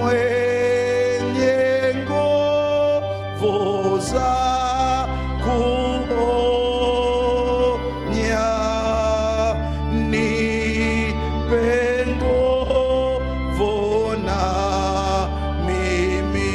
mwenye nguvu za kuponya, nipe nguvu na mimi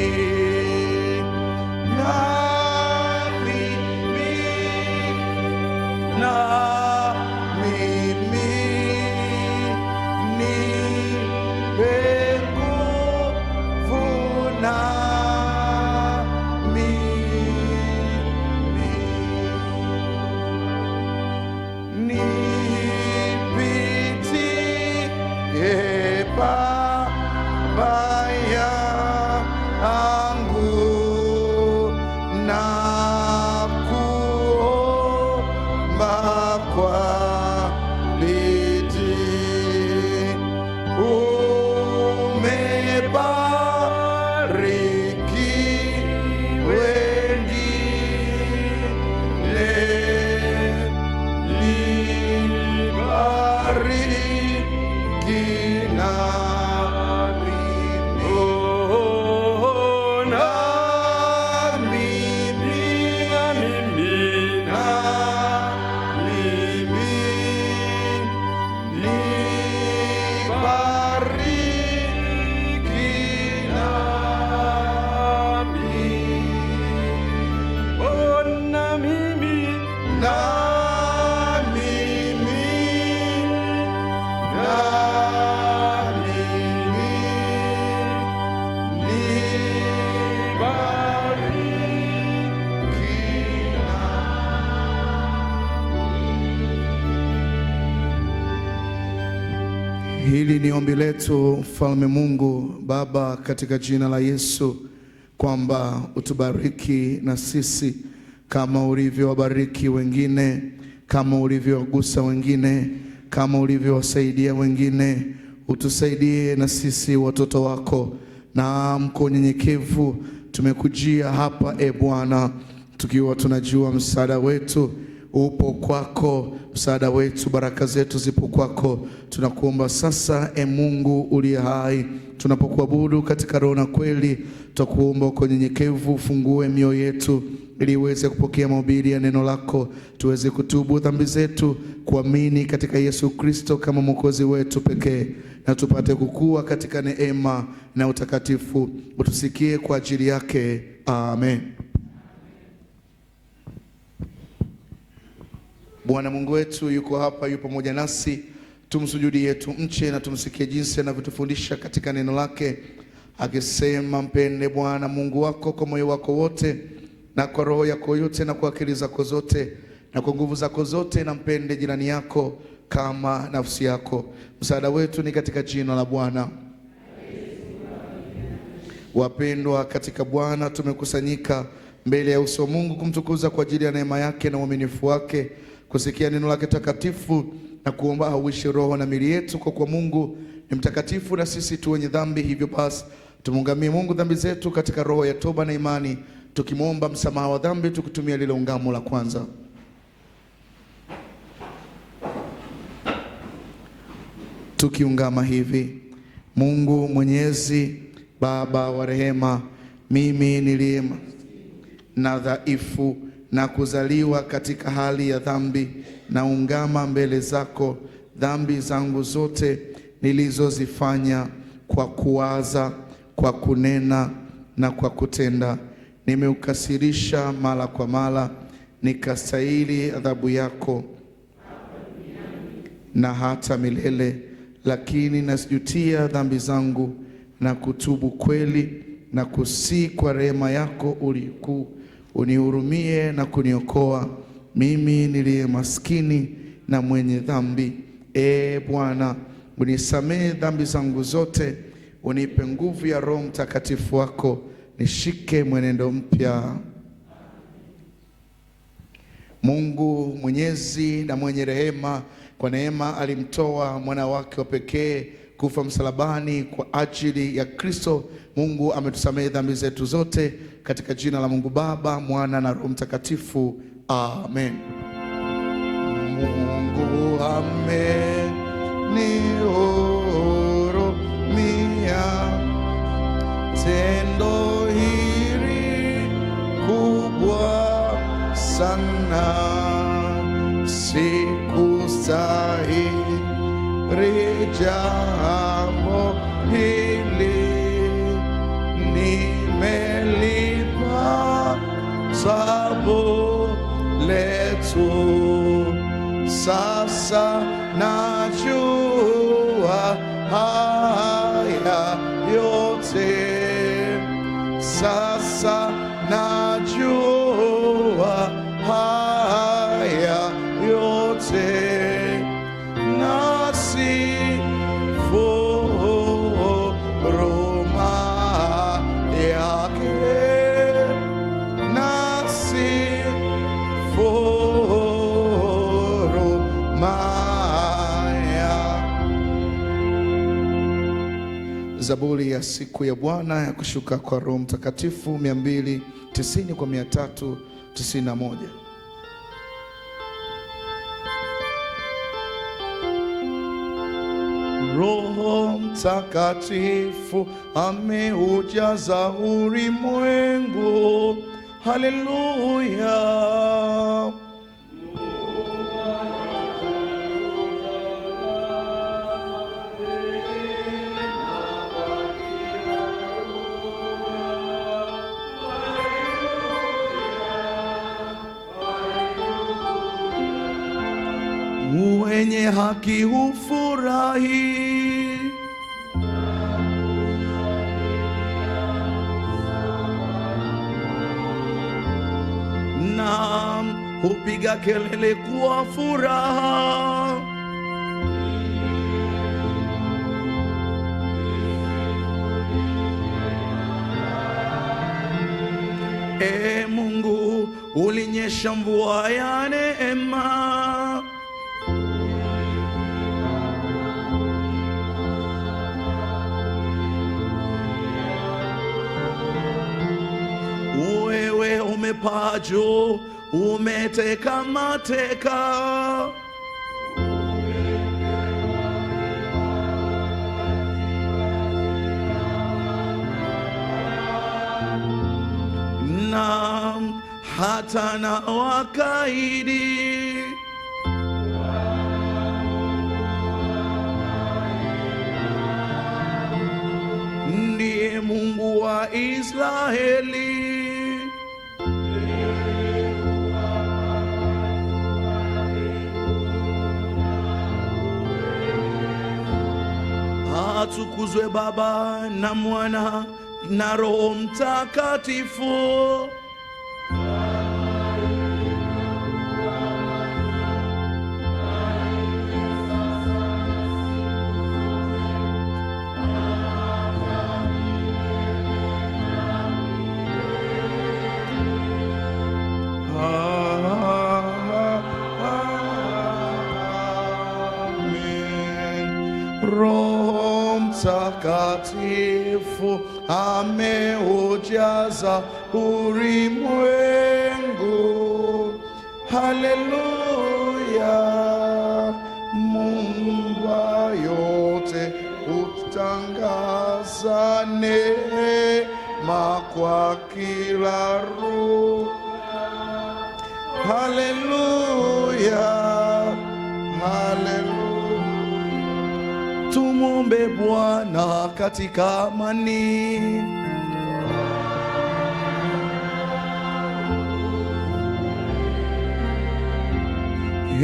Hili ni ombi letu, Mfalme Mungu Baba, katika jina la Yesu, kwamba utubariki na sisi kama ulivyowabariki wengine, kama ulivyowagusa wengine, kama ulivyowasaidia wengine. Utusaidie na sisi watoto wako, na mko nyenyekevu tumekujia hapa Bwana, tukiwa tunajua msaada wetu upo kwako, msaada wetu, baraka zetu zipo kwako. Tunakuomba sasa, Mungu uliye hai, tunapokuabudu katika roho na kweli, tutakuomba kwa nyenyekevu ufungue mioyo yetu ili iweze kupokea mahubiri ya neno lako, tuweze kutubu dhambi zetu, kuamini katika Yesu Kristo kama mwokozi wetu pekee, na tupate kukua katika neema na utakatifu. Utusikie kwa ajili yake. Amen. Bwana Mungu wetu yuko hapa, yupo pamoja nasi. Tumsujudie, tumche na tumsikie jinsi anavyotufundisha katika neno lake, akisema, mpende Bwana Mungu wako kwa moyo wako wote na kwa roho yako yote na kwa akili zako zote na kwa nguvu zako zote, na mpende jirani yako kama nafsi yako. Msaada wetu ni katika jina la Bwana. Wapendwa katika Bwana, tumekusanyika mbele ya uso wa Mungu kumtukuza kwa ajili ya neema yake na uaminifu wake, kusikia neno lake takatifu na kuomba auishi roho na miili yetu, kwa kuwa Mungu ni mtakatifu na sisi tu wenye dhambi. Hivyo basi tumungamie Mungu dhambi zetu katika roho ya toba na imani, tukimwomba msamaha wa dhambi, tukitumia lile ungamo la kwanza. Tukiungama hivi: Mungu Mwenyezi, Baba wa rehema, mimi niliye na dhaifu na kuzaliwa katika hali ya dhambi, na ungama mbele zako dhambi zangu zote nilizozifanya kwa kuwaza, kwa kunena na kwa kutenda. Nimeukasirisha mara kwa mara, nikastahili adhabu yako na hata milele. Lakini nasijutia dhambi zangu na kutubu kweli, na kusii kwa rehema yako ulikuu, unihurumie na kuniokoa mimi niliye maskini na mwenye dhambi. Bwana, unisamehe dhambi zangu zote, unipe nguvu ya Roho Mtakatifu wako, nishike mwenendo mpya. Mungu Mwenyezi na mwenye rehema, kwa neema alimtoa mwana wake wa pekee kufa msalabani kwa ajili ya Kristo. Mungu ametusamehe dhambi zetu zote, katika jina la Mungu Baba, Mwana na Roho Mtakatifu. Amen. Mungu amenihurumia, tendo hili kubwa sana, sikustahili jambo hili, nimelipa sababu letu. Sasa najua haya yote, sasa najua haya yote, nasifu huruma yake, nasifu huruma yake. Zaburi ya siku ya Bwana ya kushuka kwa Roho Mtakatifu 290 kwa 391. Roho Mtakatifu ameujaza ulimwengu. Haleluya. Mwenye haki hufurahi, na hupiga kelele kwa furaha. Ee Mungu, ulinyesha mvua ya neema, wewe umepaa juu, umeteka mateka. Na hata na wakaidi, ndiye Mungu wa Israeli. Atukuzwe Baba na Mwana na Roho Mtakatifu. Roho Mtakatifu ameujaza ulimwengu. Haleluya. Muumba yote utangaza neema kwa kila roho. Haleluya, haleluya. Tumwombe Bwana katika amani.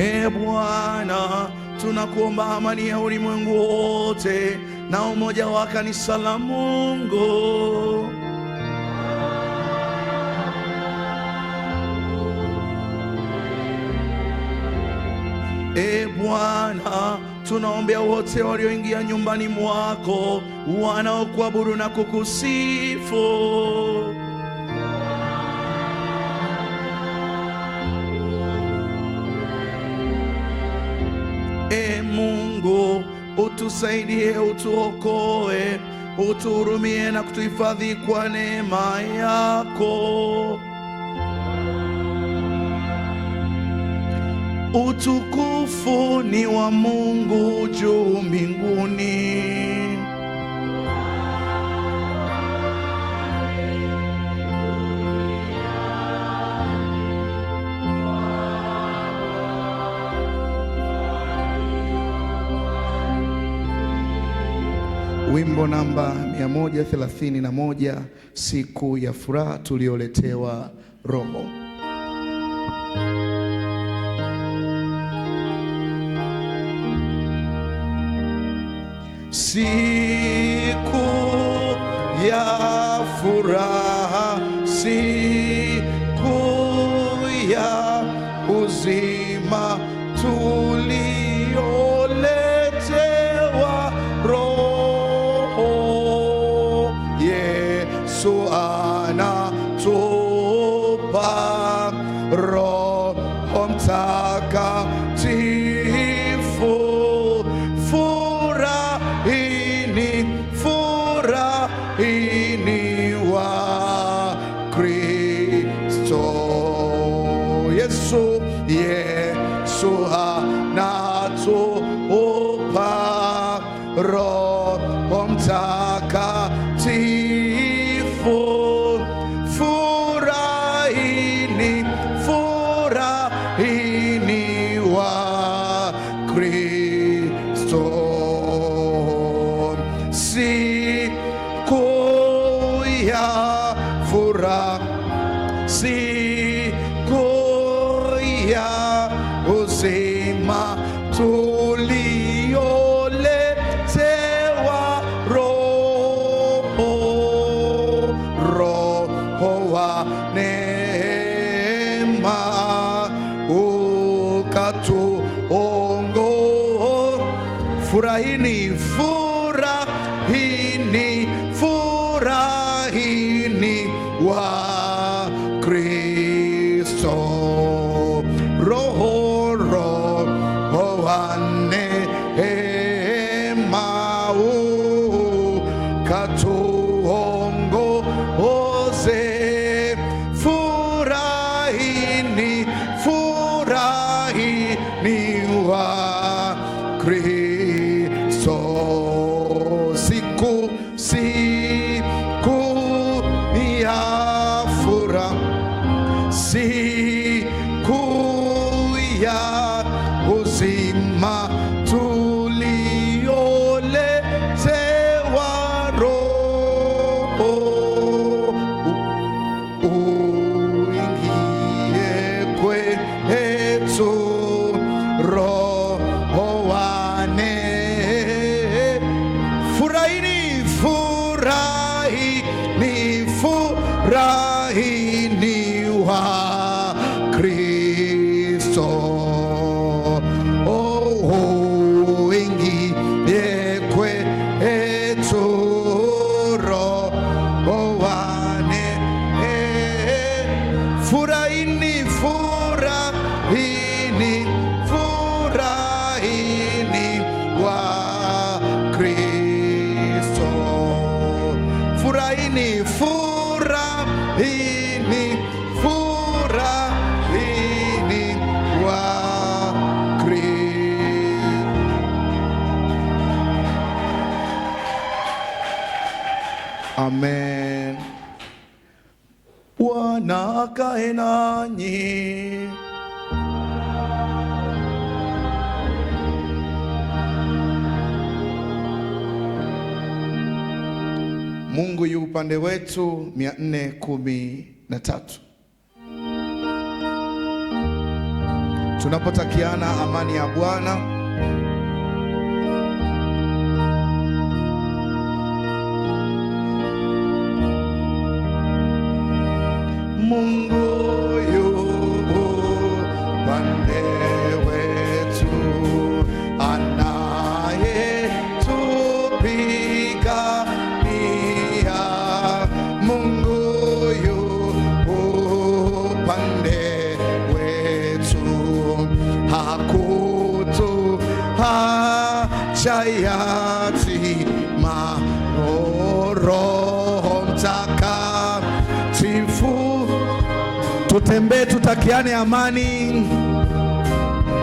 Ee Bwana, tunakuomba amani ya ulimwengu wote na umoja wa kanisa la Mungu. Ee Bwana, tunaombea wote walioingia nyumbani mwako, wanaokuabudu na kukusifu. Ee Mungu, utusaidie, utuokoe, utuhurumie na kutuhifadhi kwa neema yako. Utukufu ni wa Mungu juu mbinguni, wimbo namba 131, siku ya furaha tulioletewa Roho. Siku ya furaha, siku ya uzima tulioletewa Roho. Yesu anatupa Roho Mtakatifu. Furahini wa Kristo. Yesu anatupa Roho Mtakatifu. Furahini wa Kristo. Siku ya furaha, siku ya uzima tulioletewa Roho. Roho wa neema ukatuongoza. Furahini wa Kristo. Roho wa neema ukatuongoze. Furahini wa Kristo. Siku ya furaha, siku ya uzima tulioletewa Roho. Uingie kwetu Roho wa neema. Furahini wa Kristo. Uingie kwetu Roho wa neema. Furahini wa Kristo. Furahini wa Kristo. Amen. Bwana akae nanyi. Mungu yu upande wetu. 413. Tunapotakiana amani ya Bwana. Mungu yu upande wetu, anayetupigania. Mungu yu upande wetu, hakutuacha yatima. Roho Mtakatifu. Tutembee, tutakiane amani.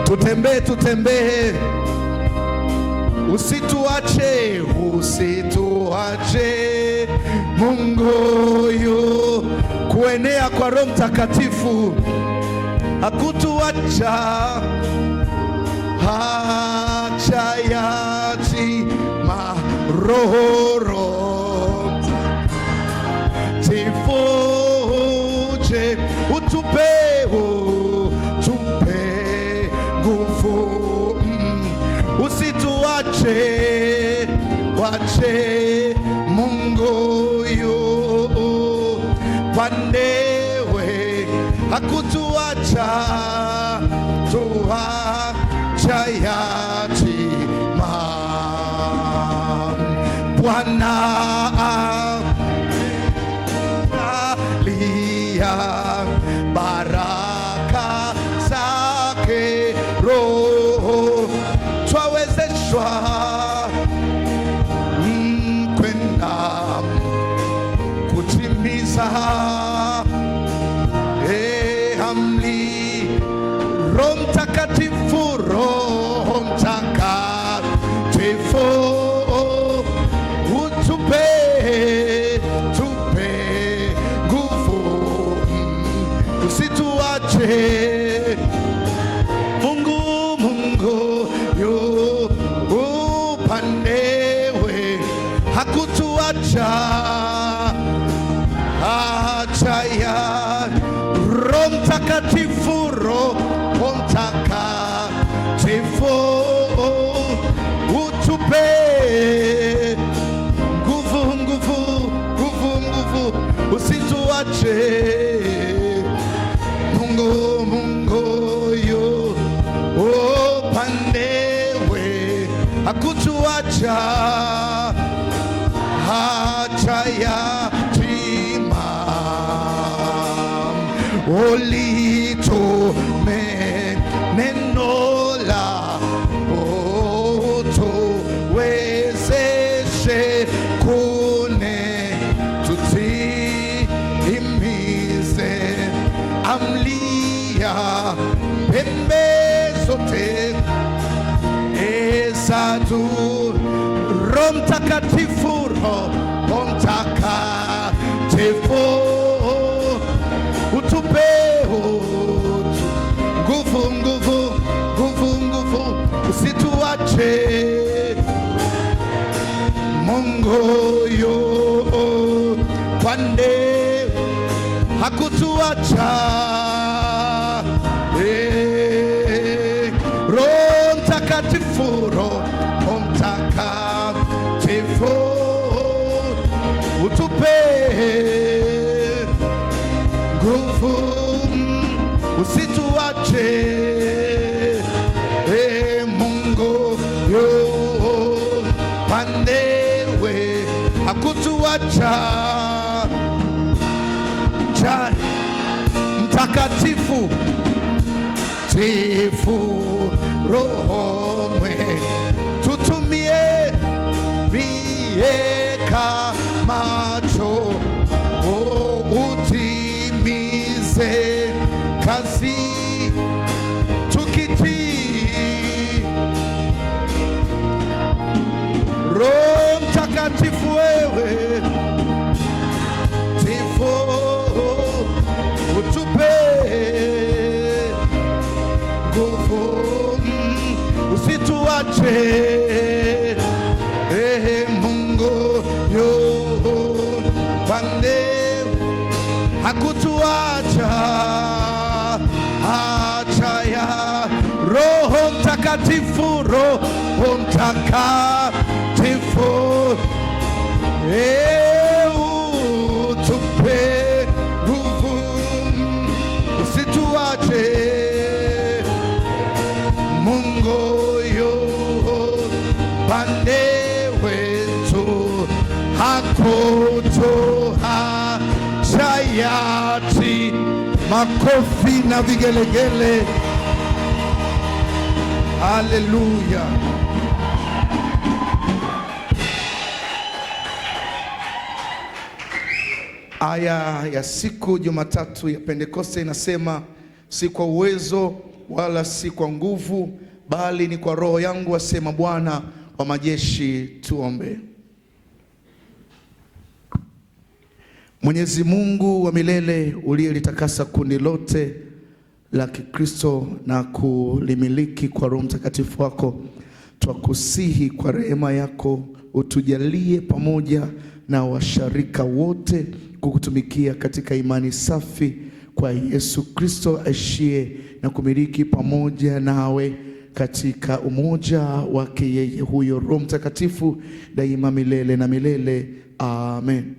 Tutembee. Usituache. Mungu yu kuenea kwa Roho Mtakatifu. Hakutuacha hacha yatima. Roho tifuje utupe nguvu, usituache Mungu yu pandewe, hakutuacha tuacha yatima. Bwana alia baraka zake, Roho twawezeshwa kwenda kutimiza amri. Roho Mtakatifu, Roho Mtakatifu utupe nguvu, usituache Mungu yu upandewe, hakutuacha ya Roho Mtakatifu, Roho Mtakatifu utupe nguvu, usituache Mungu yu upandewe, hakutuacha yatima. Ulitume neno lako tuwezeshe tutimize amri ya pembe zote ezatu. Roho Mtakatifu, Roho Mtakatifu utupe nguvu, usituache Mungu yu pande, hakutuacha Roho Mtakatifu, Roho Mtakatifu utupe nguvu, usituache Mungu yu pandewe, hakutuacha Mtakatifu Roho mwe tutumie macho utimize kazi tukitii. Roho Mtakatifu wewe utupe nguvu, usituache Mungu yu pande, hakutuacha ya Roho Mtakatifu, Roho Mtakatifu utupe nguvu, usituache Mungu yu pande wetu, hakutuacha yatima. Makofi na vigelegele. Haleluya. Aya ya siku Jumatatu ya Pentekoste inasema, si kwa uwezo wala si kwa nguvu, bali ni kwa Roho yangu, asema Bwana wa majeshi. Tuombe. Mwenyezi Mungu wa milele, uliyelitakasa kundi lote la Kikristo na kulimiliki kwa Roho Mtakatifu wako, twakusihi kwa rehema yako utujalie pamoja na washarika wote kukutumikia katika imani safi kwa Yesu Kristo aishie na kumiliki pamoja nawe katika umoja wake yeye huyo Roho Mtakatifu daima milele na milele. Amen.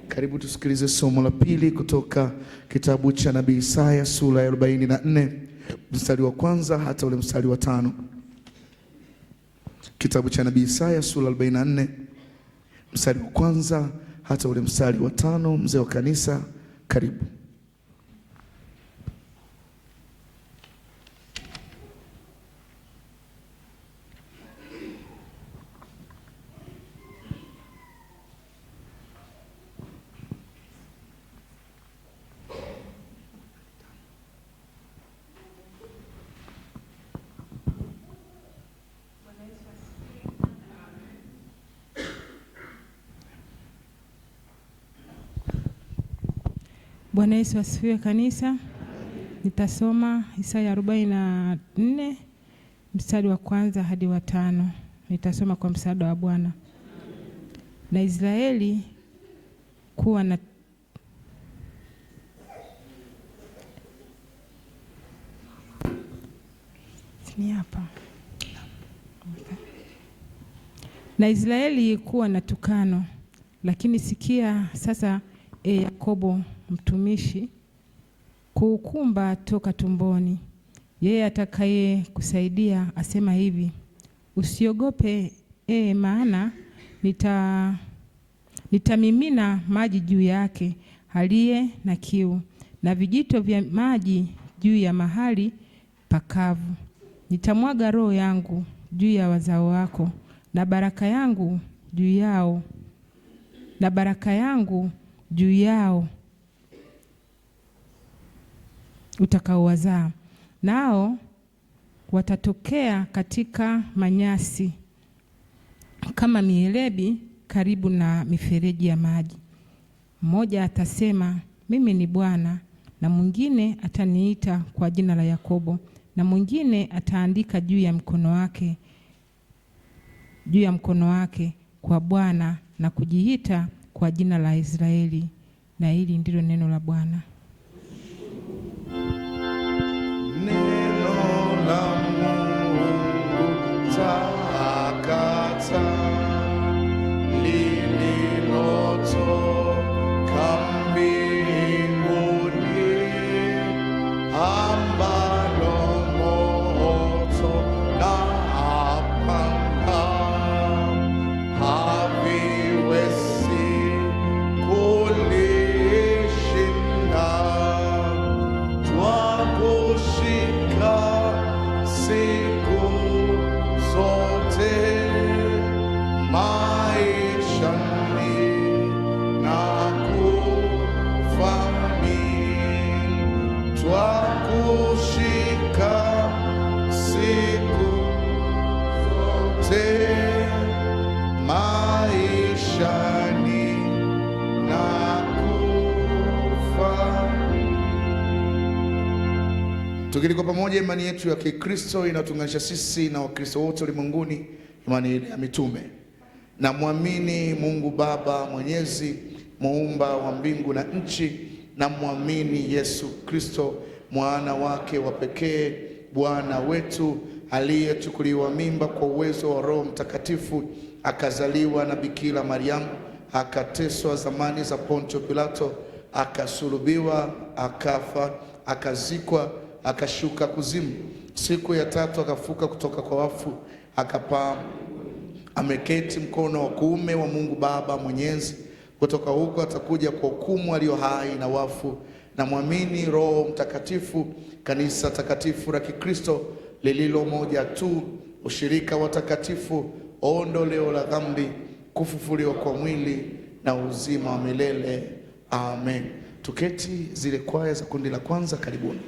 Karibu tusikilize somo la pili kutoka kitabu cha Nabii Isaya sura ya 44 mstari wa kwanza hata ule mstari wa 5. Kitabu cha Nabii Isaya sura 44 mstari wa kwanza hata ule mstari wa 5. Mzee wa kanisa, karibu. Bwana Yesu asifiwe kanisa. Nitasoma Isaya 44 mstari wa kwanza hadi wa 5. Nitasoma kwa msaada wa Bwana. Na Israeli kuwa na Na Israeli kuwa na tukano, lakini sikia sasa Yakobo mtumishi, kuukumba toka tumboni. Yeye atakaye kusaidia asema hivi, usiogope maana nitamimina maji juu yake aliye na kiu, na vijito vya maji juu ya mahali pakavu. Nitamwaga roho yangu juu ya wazao wako, na baraka yangu juu yao utakaowazaa, nao watatokea katika manyasi kama mielebi karibu na mifereji ya maji. Mmoja atasema mimi ni Bwana, na mwingine ataniita kwa jina la Yakobo, na mwingine ataandika juu ya mkono wake kwa Bwana, na kujiita kwa jina la Israeli. Na hili ndilo neno la Bwana. Neno la Mungu takatifu lililotoka mbinguni, ambalo moto na panga haviwezi kulishinda. Twakushika siku zote maishani na kufani. Twakushika siku zote maishani na kufani. Tukiri kwa pamoja imani yetu ya Kikristo inatuunganisha sisi na Wakristo wote ulimwenguni, imani ya mitume. Na muamini Mungu Baba Mwenyezi, muumba wa mbingu na nchi, na muamini Yesu Kristo mwana wake wa pekee, Bwana wetu, aliyechukuliwa mimba kwa uwezo wa Roho Mtakatifu, akazaliwa na Bikira Mariamu, akateswa zamani za Pontio Pilato, akasulubiwa, akafa, akazikwa, akashuka kuzimu. Siku ya tatu akafuka kutoka kwa wafu, akapaa, ameketi mkono wa kuume wa Mungu Baba Mwenyezi. Kutoka huko atakuja kwa hukumu walio hai na wafu. Na muamini Roho Mtakatifu, kanisa takatifu la Kikristo lililo moja tu, ushirika wa takatifu, ondoleo la dhambi, kufufuliwa kwa mwili na uzima wa milele. Amen. Tuketi. Zile kwaya za kundi la kwanza, karibuni.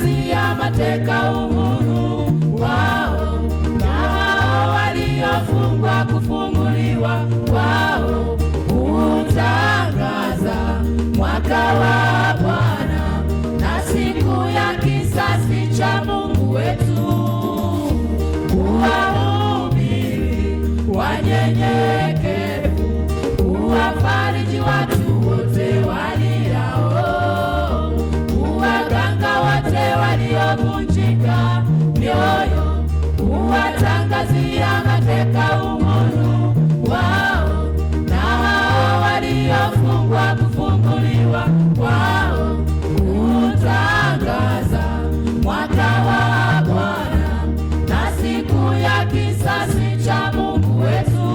watangazia mateka uhuru wao, na hao waliofungwa kufunguliwa kwao. Utangaza mwaka wa Bwana na siku ya kisasi cha Mungu wetu, kuwahubiri wanyenyekevu, kuwafariji watu wote waliao, kuwaganga wote waliovunjika mioyo, kuwatangazia mateka uhuru wao, na hao waliofungwa kufunguliwa kwao. Kutangaza mwaka wa Bwana na siku ya kisasi cha Mungu wetu,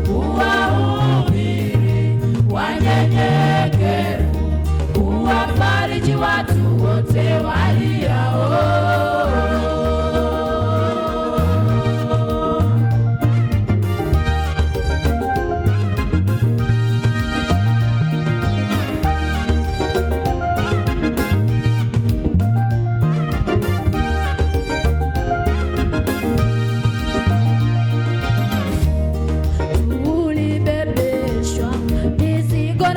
kuwahubiri wanyenyekevu, kuwafariji watu wote waliao.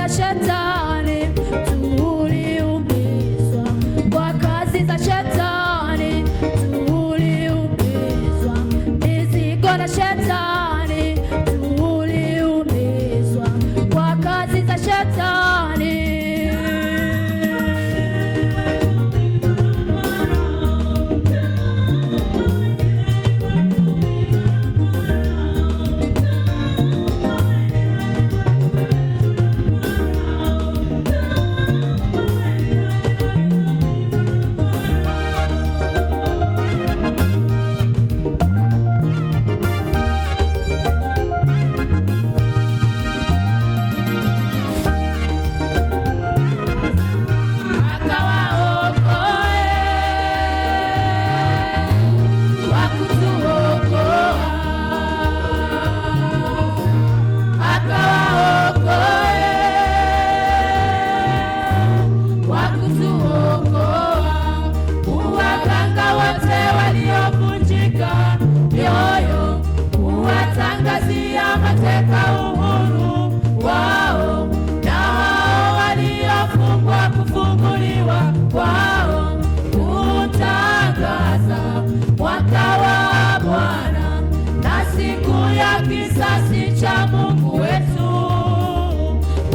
Shetani, tuliumizwa kwa kazi za shetani, tuliumizwa mizigo na shetani, tuliumizwa kwa kazi za shetani. Mateka uhuru wao, na hao waliofungwa kufunguliwa kwao. Kutangaza mwaka wa Bwana na siku ya kisasi cha Mungu wetu,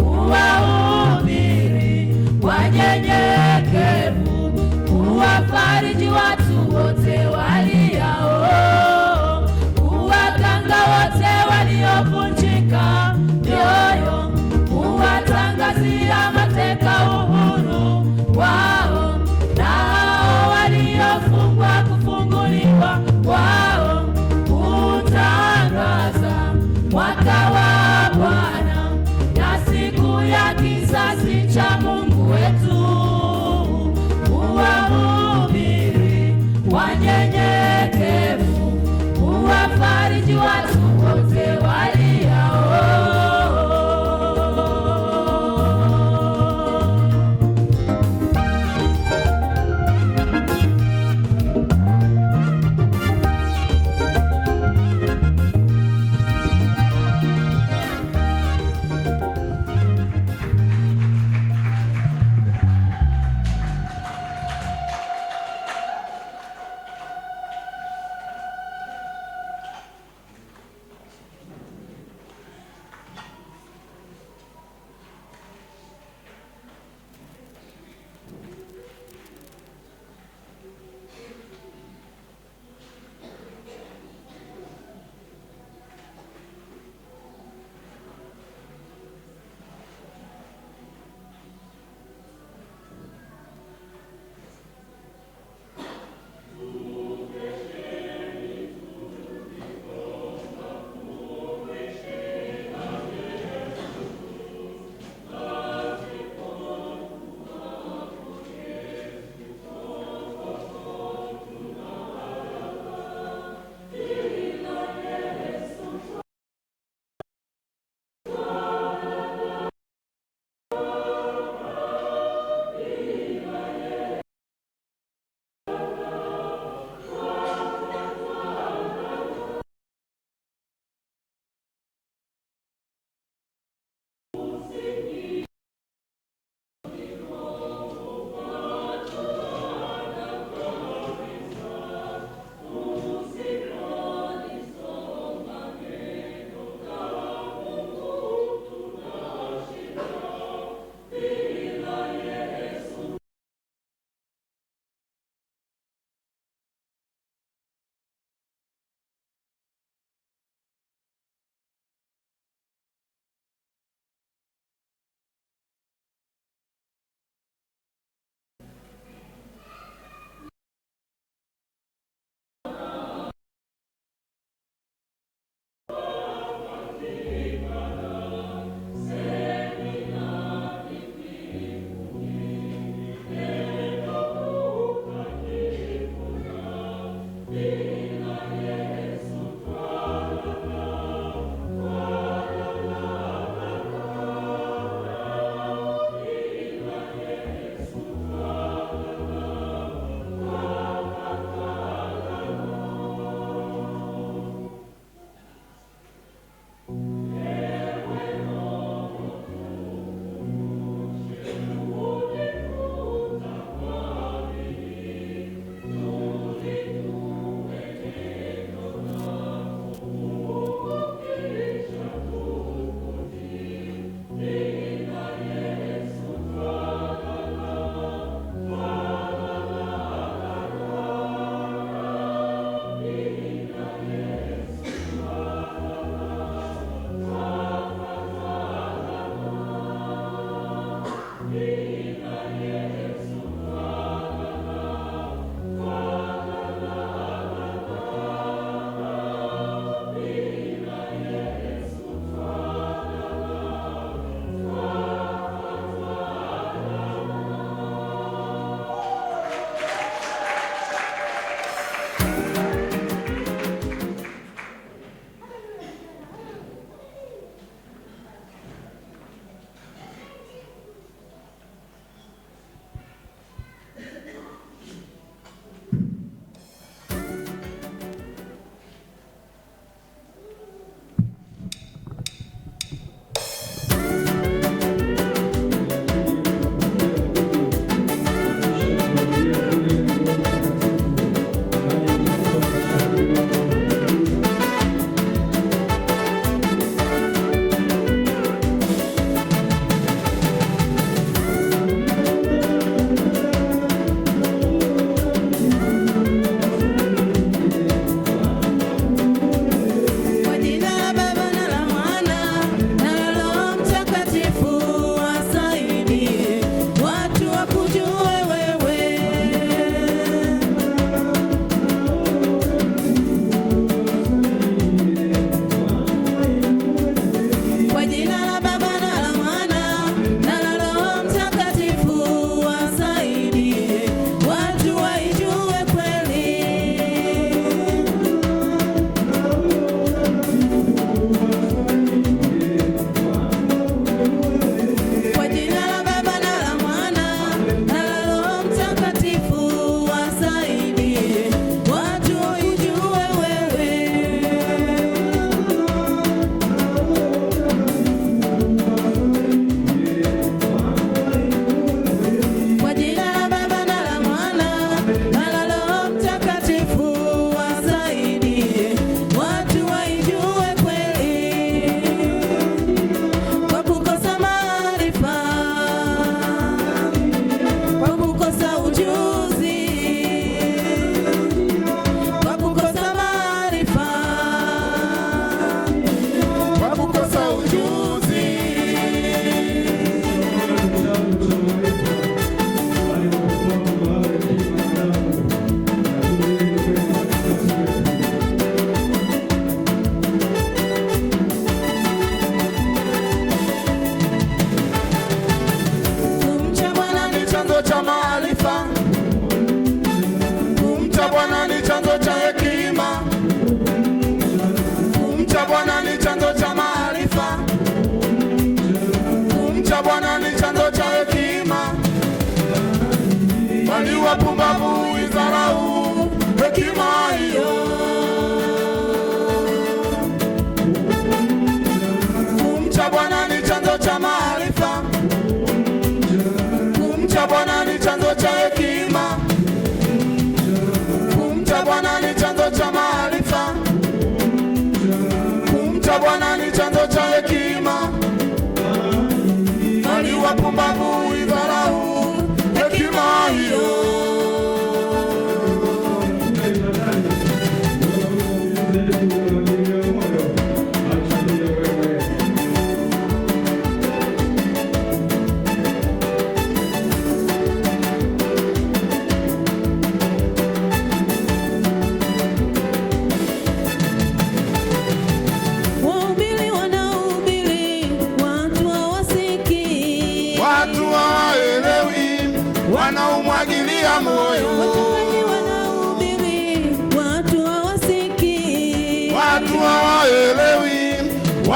kuwahubiri wanyenyekevu, kuwafariji watu wote waliao, kuwaganga wote waliovunjika mioyo, kuwatangazia mateka uhuru wao, na hao waliofungwa kufunguliwa kwao. Kutangaza mwaka wa Bwana na siku ya kisasi cha Mungu wetu, kuwahubiri wanyenyekevu, kuwafariji watu wote waliao.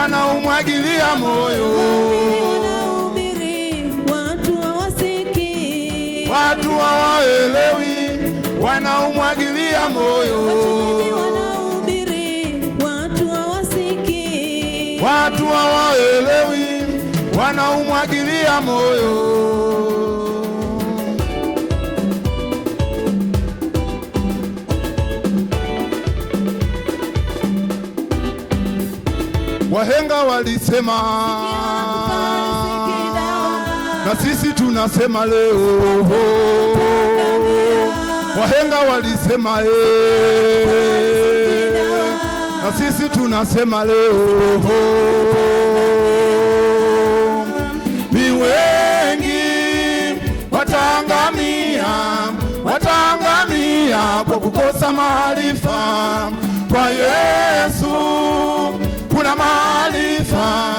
wanaumwagilia moyo. Wanahubiri, watu hawasikii. Watu hawaelewi, wanaumwagilia moyo. Wanahubiri, watu hawasikii. Watu hawaelewi, wanaumwagilia moyo. Wahenga walisema na sisi tunasema leo. Wahenga walisema na sisi tunasema leo. Ni wengi wataangamia, wataangamia kwa kukosa maarifa. Kwa Yesu kuna maarifa,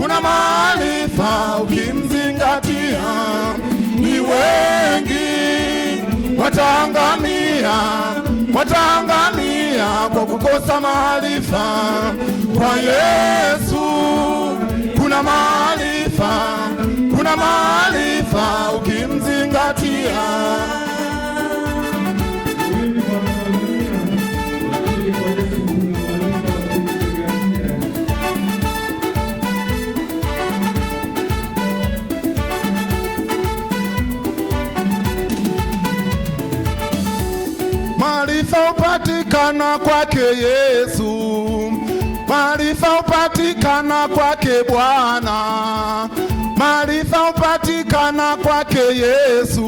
kuna maarifa ukimzingatia. Ni wengi wataangamia, wataangamia kwa kukosa maarifa. Kwa Yesu kuna maarifa, kuna maarifa ukimzingatia. Maarifa upatikana kwake Yesu, maarifa upatikana kwake Bwana, maarifa upatikana kwake Yesu,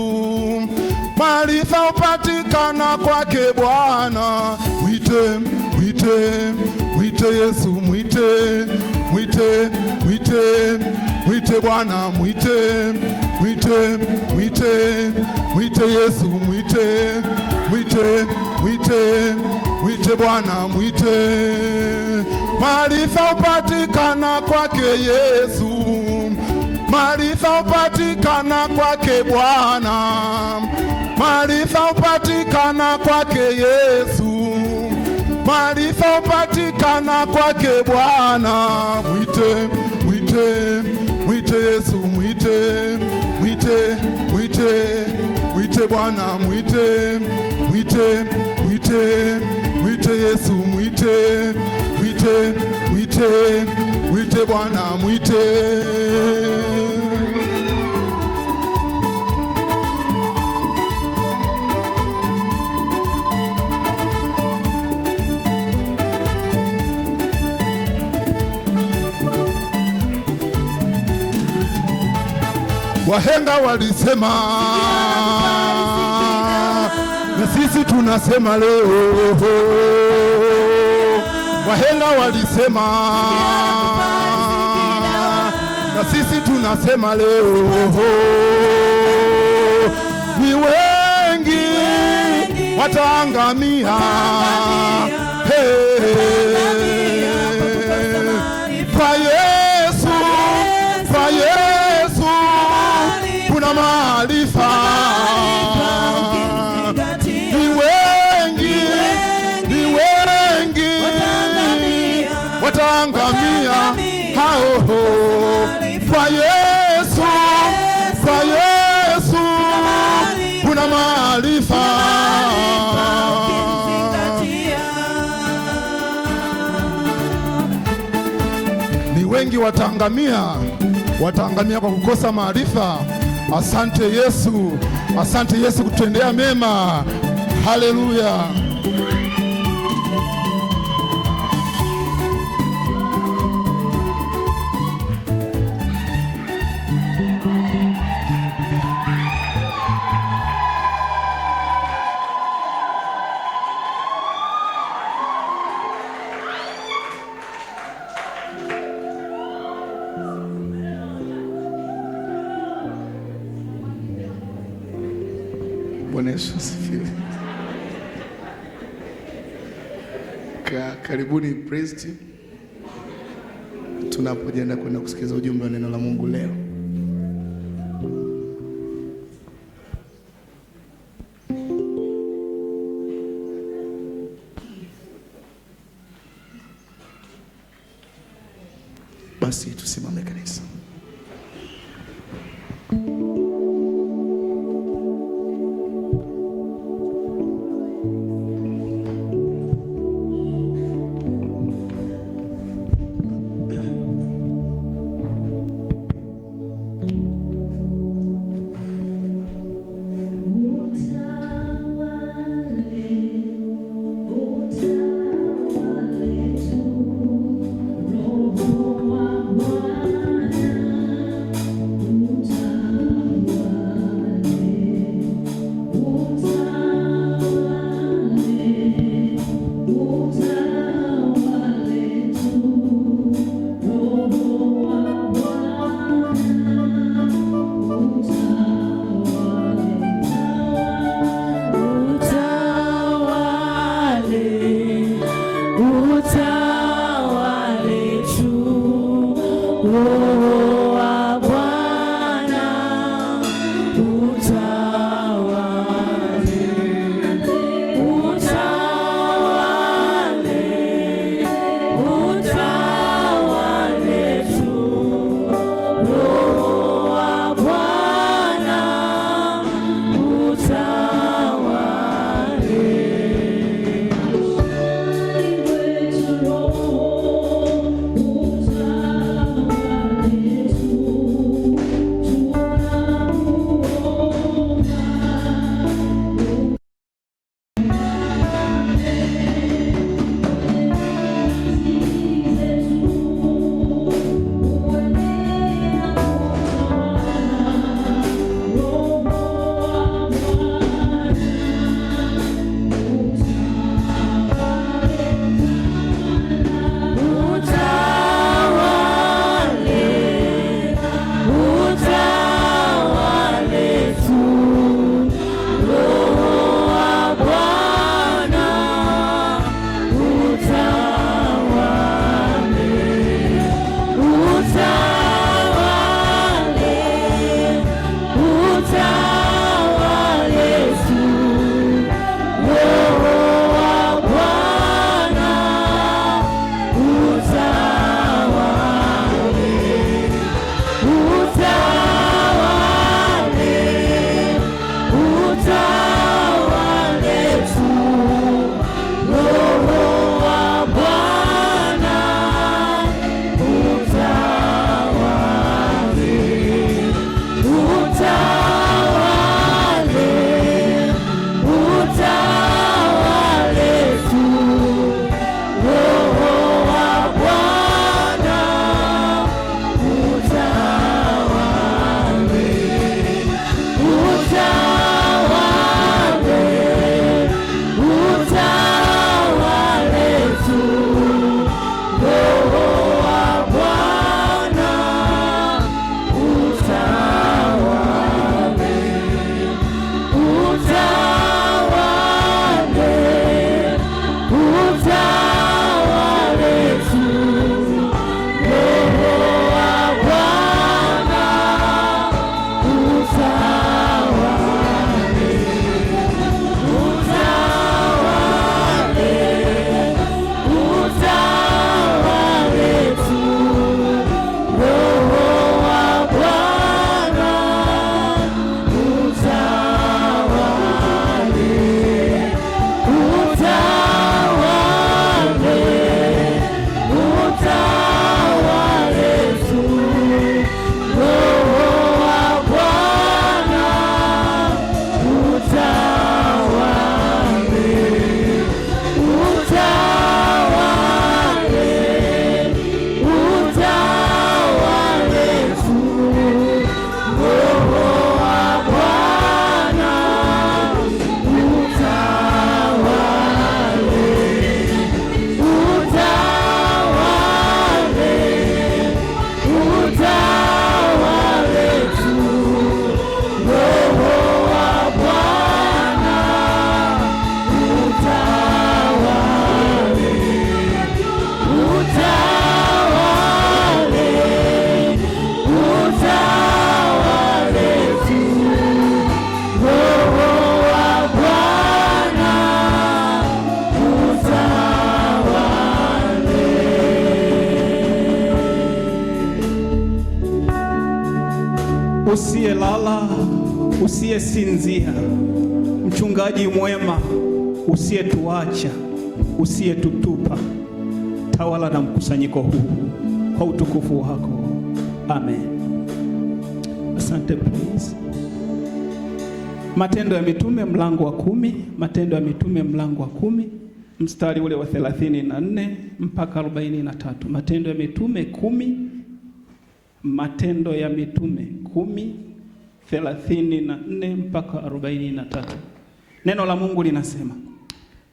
maarifa upatikana kwake Bwana. Mwite, mwite, mwite Yesu, mwite, mwite, mwite, mwite Bwana, mwite, mwite, mwite, mwite Yesu, mwite, mwite, mwite, mwite Bwana, mwite. Maarifa upatikana kwake Yesu, maarifa upatikana kwake Bwana, maarifa upatikana kwake Yesu, maarifa upatikana kwake Bwana. Mwite, mwite, mwite Yesu, mwite, mwite, mwite, mwite Bwana, mwite, mwite, mwite, mwite Yesu, mwite, mwite, mwite, mwite Bwana, mwite. Wahenga walisema na sisi tunasema leo. Wahenga walisema na sisi tunasema leo. Ni wengi wataangamia, kwa Yesu, kwa Yesu kuna maarifa. Ni wengi, ni wengi wataangamia hao. Kwa Yesu, kwa Yesu kuna maarifa. Ni wengi wataangamia, wataangamia kwa kukosa maarifa. Asante Yesu, asante Yesu kutendea mema. Haleluya. Bwana Yesu asifiwe. Karibuni praise team, tunapojiandaa kwenda kusikiliza ujumbe wa neno la Mungu leo. Basi tusimame kanisa. usiyelala, usiyesinzia, mchungaji mwema, usiyetuacha, usiyetutupa, tawala na mkusanyiko huu kwa utukufu wako. Amen. Asante please. Matendo ya Mitume mlango wa 10, Matendo ya Mitume mlango wa 10 mstari ule wa 34 mpaka 43. Matendo ya Mitume 10, Matendo ya Mitume 10 34 mpaka 43. Neno la Mungu linasema,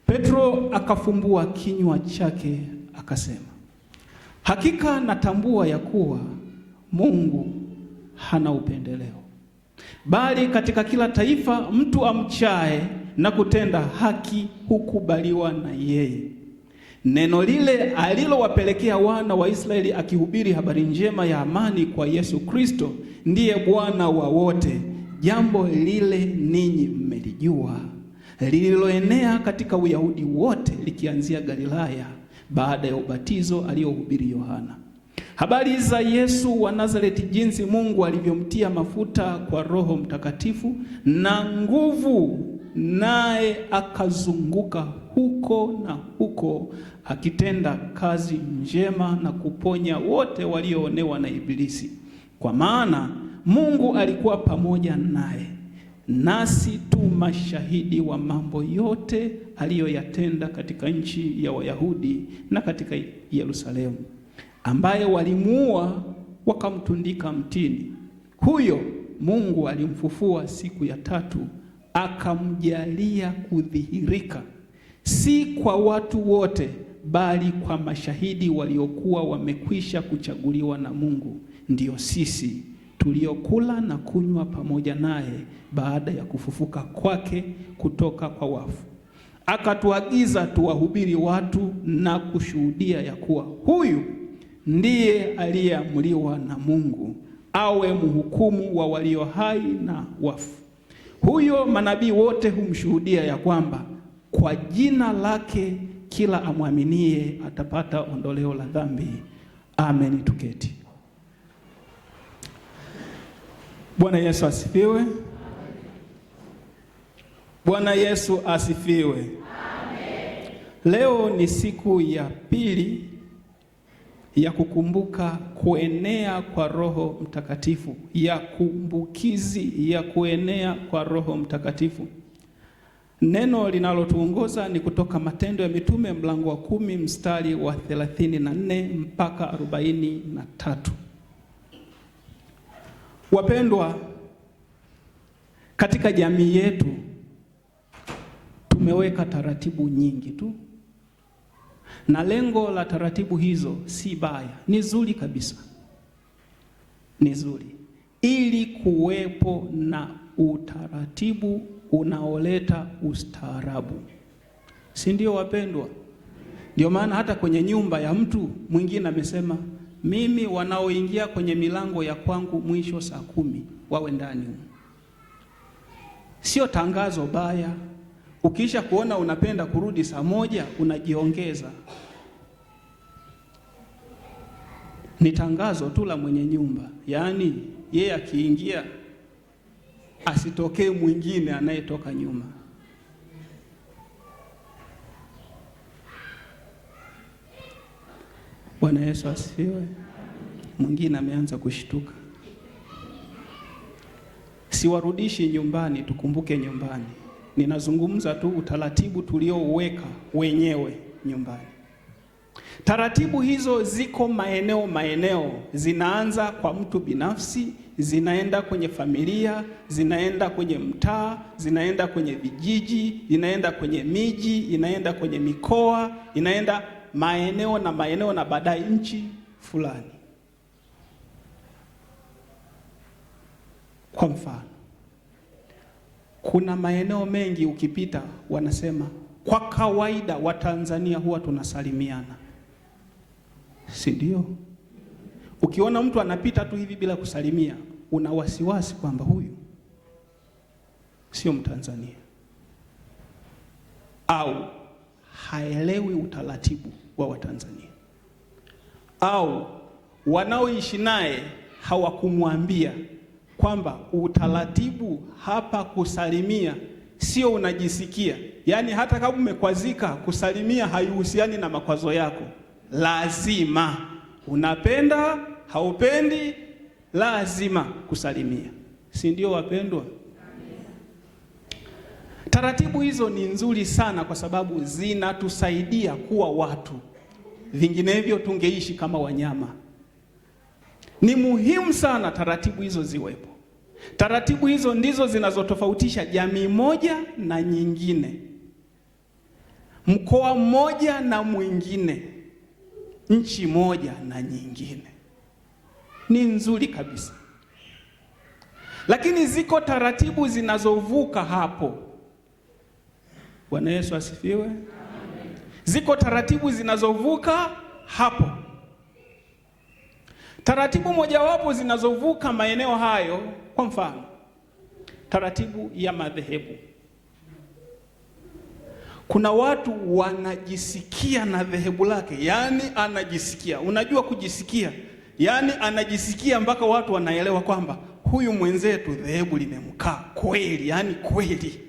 Petro akafumbua kinywa chake akasema, hakika natambua ya kuwa Mungu hana upendeleo, bali katika kila taifa mtu amchaye na kutenda haki hukubaliwa na yeye. Neno lile alilowapelekea wana wa Israeli akihubiri habari njema ya amani kwa Yesu Kristo ndiye Bwana wa wote, jambo lile ninyi mmelijua, lililoenea katika Uyahudi wote likianzia Galilaya baada ya ubatizo aliohubiri Yohana. Habari za Yesu wa Nazareti, jinsi Mungu alivyomtia mafuta kwa Roho Mtakatifu na nguvu, naye akazunguka huko na huko akitenda kazi njema na kuponya wote walioonewa na Ibilisi, kwa maana Mungu alikuwa pamoja naye. Nasi tu mashahidi wa mambo yote aliyoyatenda katika nchi ya Wayahudi na katika Yerusalemu, ambaye walimuua wakamtundika mtini. Huyo Mungu alimfufua siku ya tatu, akamjalia kudhihirika, si kwa watu wote, bali kwa mashahidi waliokuwa wamekwisha kuchaguliwa na Mungu, ndio sisi tuliokula na kunywa pamoja naye baada ya kufufuka kwake kutoka kwa wafu. Akatuagiza tuwahubiri watu na kushuhudia ya kuwa huyu ndiye aliyeamriwa na Mungu awe mhukumu wa walio hai na wafu. Huyo manabii wote humshuhudia ya kwamba kwa jina lake kila amwaminie atapata ondoleo la dhambi. Amen. Tuketi. Bwana Yesu asifiwe. Bwana Yesu asifiwe. Amen. Leo ni siku ya pili ya kukumbuka kuenea kwa Roho Mtakatifu, ya kumbukizi ya kuenea kwa Roho Mtakatifu. Neno linalotuongoza ni kutoka Matendo ya Mitume mlango wa 10 mstari wa 34 mpaka 43. Wapendwa, katika jamii yetu tumeweka taratibu nyingi tu, na lengo la taratibu hizo si baya, ni zuri kabisa, ni zuri, ili kuwepo na utaratibu unaoleta ustaarabu, si ndio wapendwa? Ndio maana hata kwenye nyumba ya mtu mwingine amesema, mimi wanaoingia kwenye milango ya kwangu mwisho saa 10 wawe ndani. Sio tangazo baya. Ukisha kuona unapenda kurudi saa 1 unajiongeza. Ni tangazo tu la mwenye nyumba, yaani yeye akiingia asitokee mwingine anayetoka nyuma. Bwana Yesu asifiwe. Mwingine ameanza kushtuka. Siwarudishi nyumbani, tukumbuke nyumbani. Ninazungumza tu utaratibu tuliouweka wenyewe nyumbani. Taratibu hizo ziko maeneo, zinaanza kwa mtu binafsi, zinaenda kwenye familia, zinaenda kwenye mtaa, zinaenda kwenye vijiji, zinaenda kwenye miji, inaenda kwenye mikoa, inaenda maeneo na baadaye nchi fulani. Kwa mfano, kuna maeneo mengi ukipita wanasema kwa kawaida Watanzania huwa tunasalimiana, si ndio? Ukiona mtu anapita tu hivi bila kusalimia, una wasiwasi kwamba huyu sio Mtanzania, au haelewi utaratibu wa Watanzania, au wanaoishi naye hawakumwambia kwamba utaratibu hapa kusalimia sio unajisikia. Yaani hata kama umekwazika, kusalimia haihusiani na makwazo yako. Lazima, unapenda haupendi, lazima kusalimia. Si ndio wapendwa? Taratibu hizo ni nzuri sana kwa sababu zinatusaidia kuwa watu. Vinginevyo tungeishi kama wanyama. Ni muhimu sana taratibu hizo ziwepo. Taratibu hizo ndizo zinazotofautisha jamii moja na nyingine, mkoa mmoja na mwingine, nchi moja na nyingine. Ni nzuri kabisa. Lakini ziko taratibu zinazovuka hapo. Bwana Yesu asifiwe. Amen. Ziko taratibu zinazovuka hapo. Taratibu mojawapo zinazovuka maeneo hayo, kwa mfano, taratibu ya madhehebu. Kuna watu wanajisikia na dhehebu lake, yani anajisikia. Unajua kujisikia? Yani anajisikia mpaka watu wanaelewa kwamba huyu mwenzetu dhehebu limemkaa kweli, yani kweli.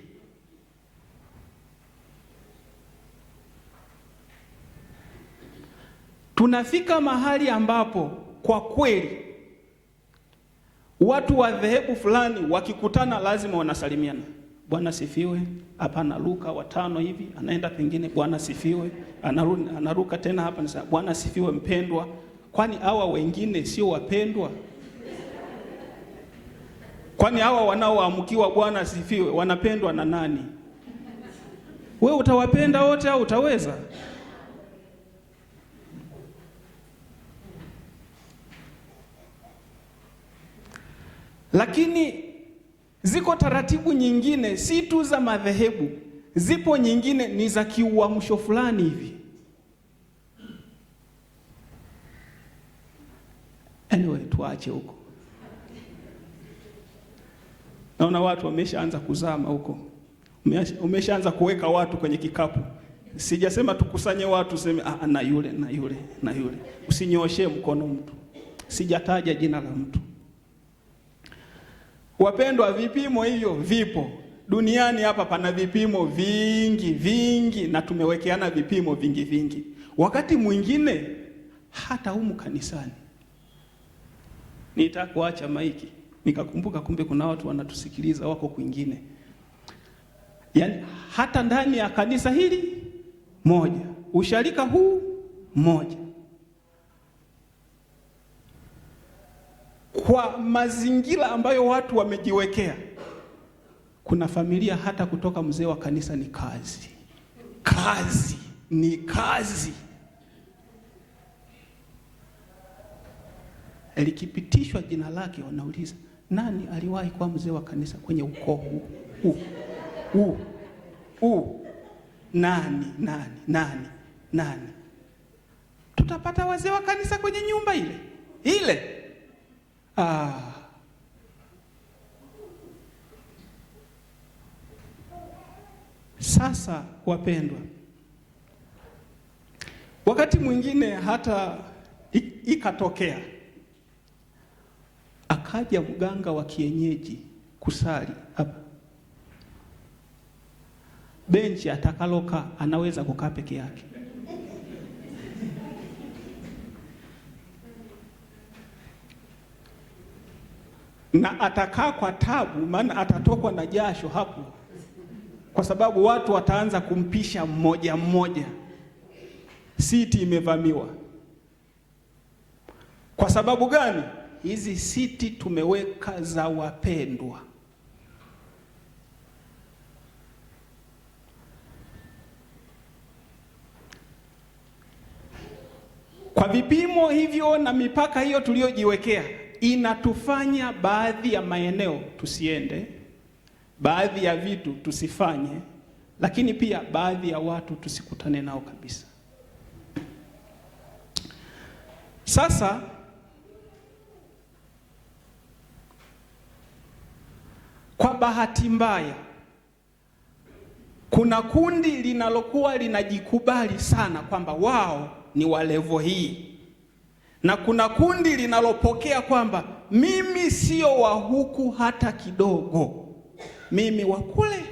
Tunafika mahali ambapo kwa kweli watu wa dhehebu fulani wakikutana lazima wanasalimiana. Bwana sifiwe. Hapa anaruka watano hivi, anaenda pengine Bwana sifiwe, anaruka tena hapa na Bwana sifiwe mpendwa. Kwani hawa wengine sio wapendwa? Kwani hawa wanaoamkiwa Bwana sifiwe wanapendwa na nani? Wewe utawapenda wote au utaweza? Lakini ziko taratibu nyingine si tu za madhehebu, zipo nyingine ni za kiuamsho fulani hivi. Anyway, tuache huko. Naona watu wameshaanza kuzama huko. Umeshaanza kuweka watu kwenye kikapu. Sijasema tukusanye watu seme na yule na yule na yule. Usinyoshe mkono mtu. Sijataja jina la mtu. Wapendwa, vipimo hivyo vipo. Duniani hapa pana vipimo vingi na tumewekeana vipimo vingi. Wakati mwingine hata humu kanisani. Nitaka kuacha maiki, nikakumbuka kumbe kuna watu wanatusikiliza wako kwingine. Yaani hata ndani ya kanisa hili moja, usharika huu moja, kwa mazingira ambayo watu wamejiwekea, kuna familia hata kutoka mzee wa kanisa ni kazi. Likipitishwa jina lake wanauliza, nani aliwahi kuwa mzee wa kanisa kwenye ukoo huu? Nani? Tutapata wazee wa kanisa kwenye nyumba ile? Sasa wapendwa, wakati mwingine hata ikatokea akaja mganga wa kienyeji kusali hapa, benchi atakaloka anaweza kukaa peke yake. Na atakaa kwa tabu, maana atatokwa na jasho hapo, kwa sababu watu wataanza kumpisha mmoja. Siti imevamiwa. Kwa sababu gani? Hizi siti tumeweka za wapendwa. Kwa vipimo hivyo na mipaka hiyo tuliyojiwekea, inatufanya baadhi ya maeneo tusiende, baadhi ya vitu tusifanye, lakini pia baadhi ya watu tusikutane nao kabisa. Sasa kwa bahati mbaya kuna kundi linalokuwa linajikubali sana kwamba wao ni wa level hii, na kuna kundi linalopokea kwamba mimi sio wa huku hata kidogo, mimi wa kule.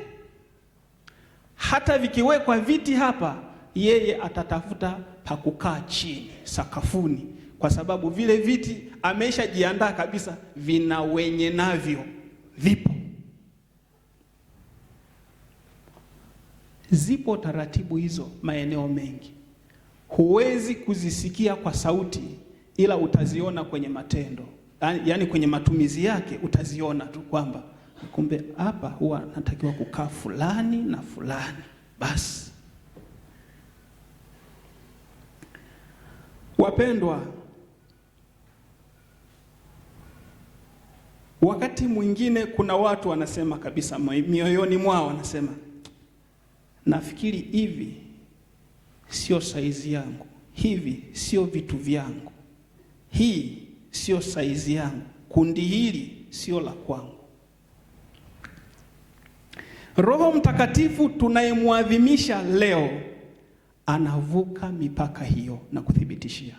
Hata vikiwekwa viti hapa, yeye atatafuta pa kukaa chini sakafuni, kwa sababu vile viti ameshajiandaa kabisa, vina wenye navyo vipo. Zipo taratibu hizo maeneo mengi, huwezi kuzisikia kwa sauti, ila utaziona kwenye matendo, yaani kwenye matumizi yake utaziona tu kwamba kumbe hapa huwa natakiwa kukaa fulani na fulani. Basi wapendwa, wakati mwingine kuna watu wanasema kabisa mioyoni mwao, wanasema nafikiri hivi sio saizi yangu, hivi sio vitu vyangu, hii sio saizi yangu, kundi hili sio la kwangu. Roho Mtakatifu tunayemwadhimisha leo anavuka mipaka hiyo na kuthibitishia.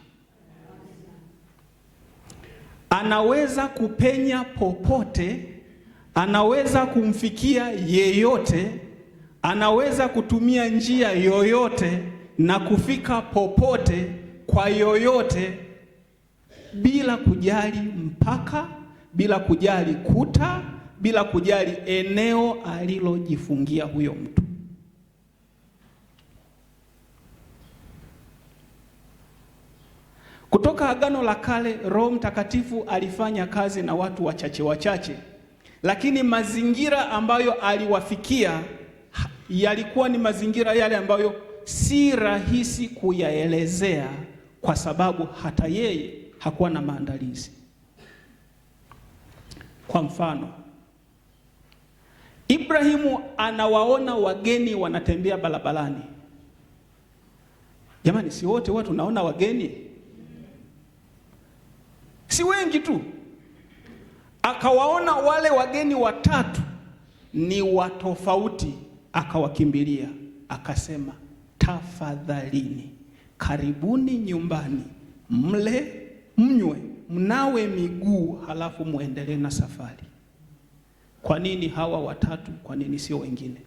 Anaweza kupenya popote, anaweza kumfikia yeyote, anaweza kutumia njia yoyote na kufika popote kwa yoyote, bila kujali mpaka, bila kujali kuta, bila kujali eneo alilojifungia huyo mtu. Kutoka Agano la Kale, Roho Mtakatifu alifanya kazi na watu wachache, lakini mazingira ambayo aliwafikia yalikuwa ni mazingira yale ambayo si rahisi kuyaelezea, kwa sababu hata yeye hakuwa na maandalizi. Kwa mfano, Ibrahimu anawaona wageni wanatembea barabarani. Jamani, si wote watu tunaona wageni? Si wengi tu. Akawaona wale wageni watatu ni watofauti, akawakimbilia, akasema, tafadhalini, karibuni nyumbani, mle, mnywe, mnawe miguu, halafu muendelee na safari. Kwa nini hawa watatu? Kwa nini sio wengine?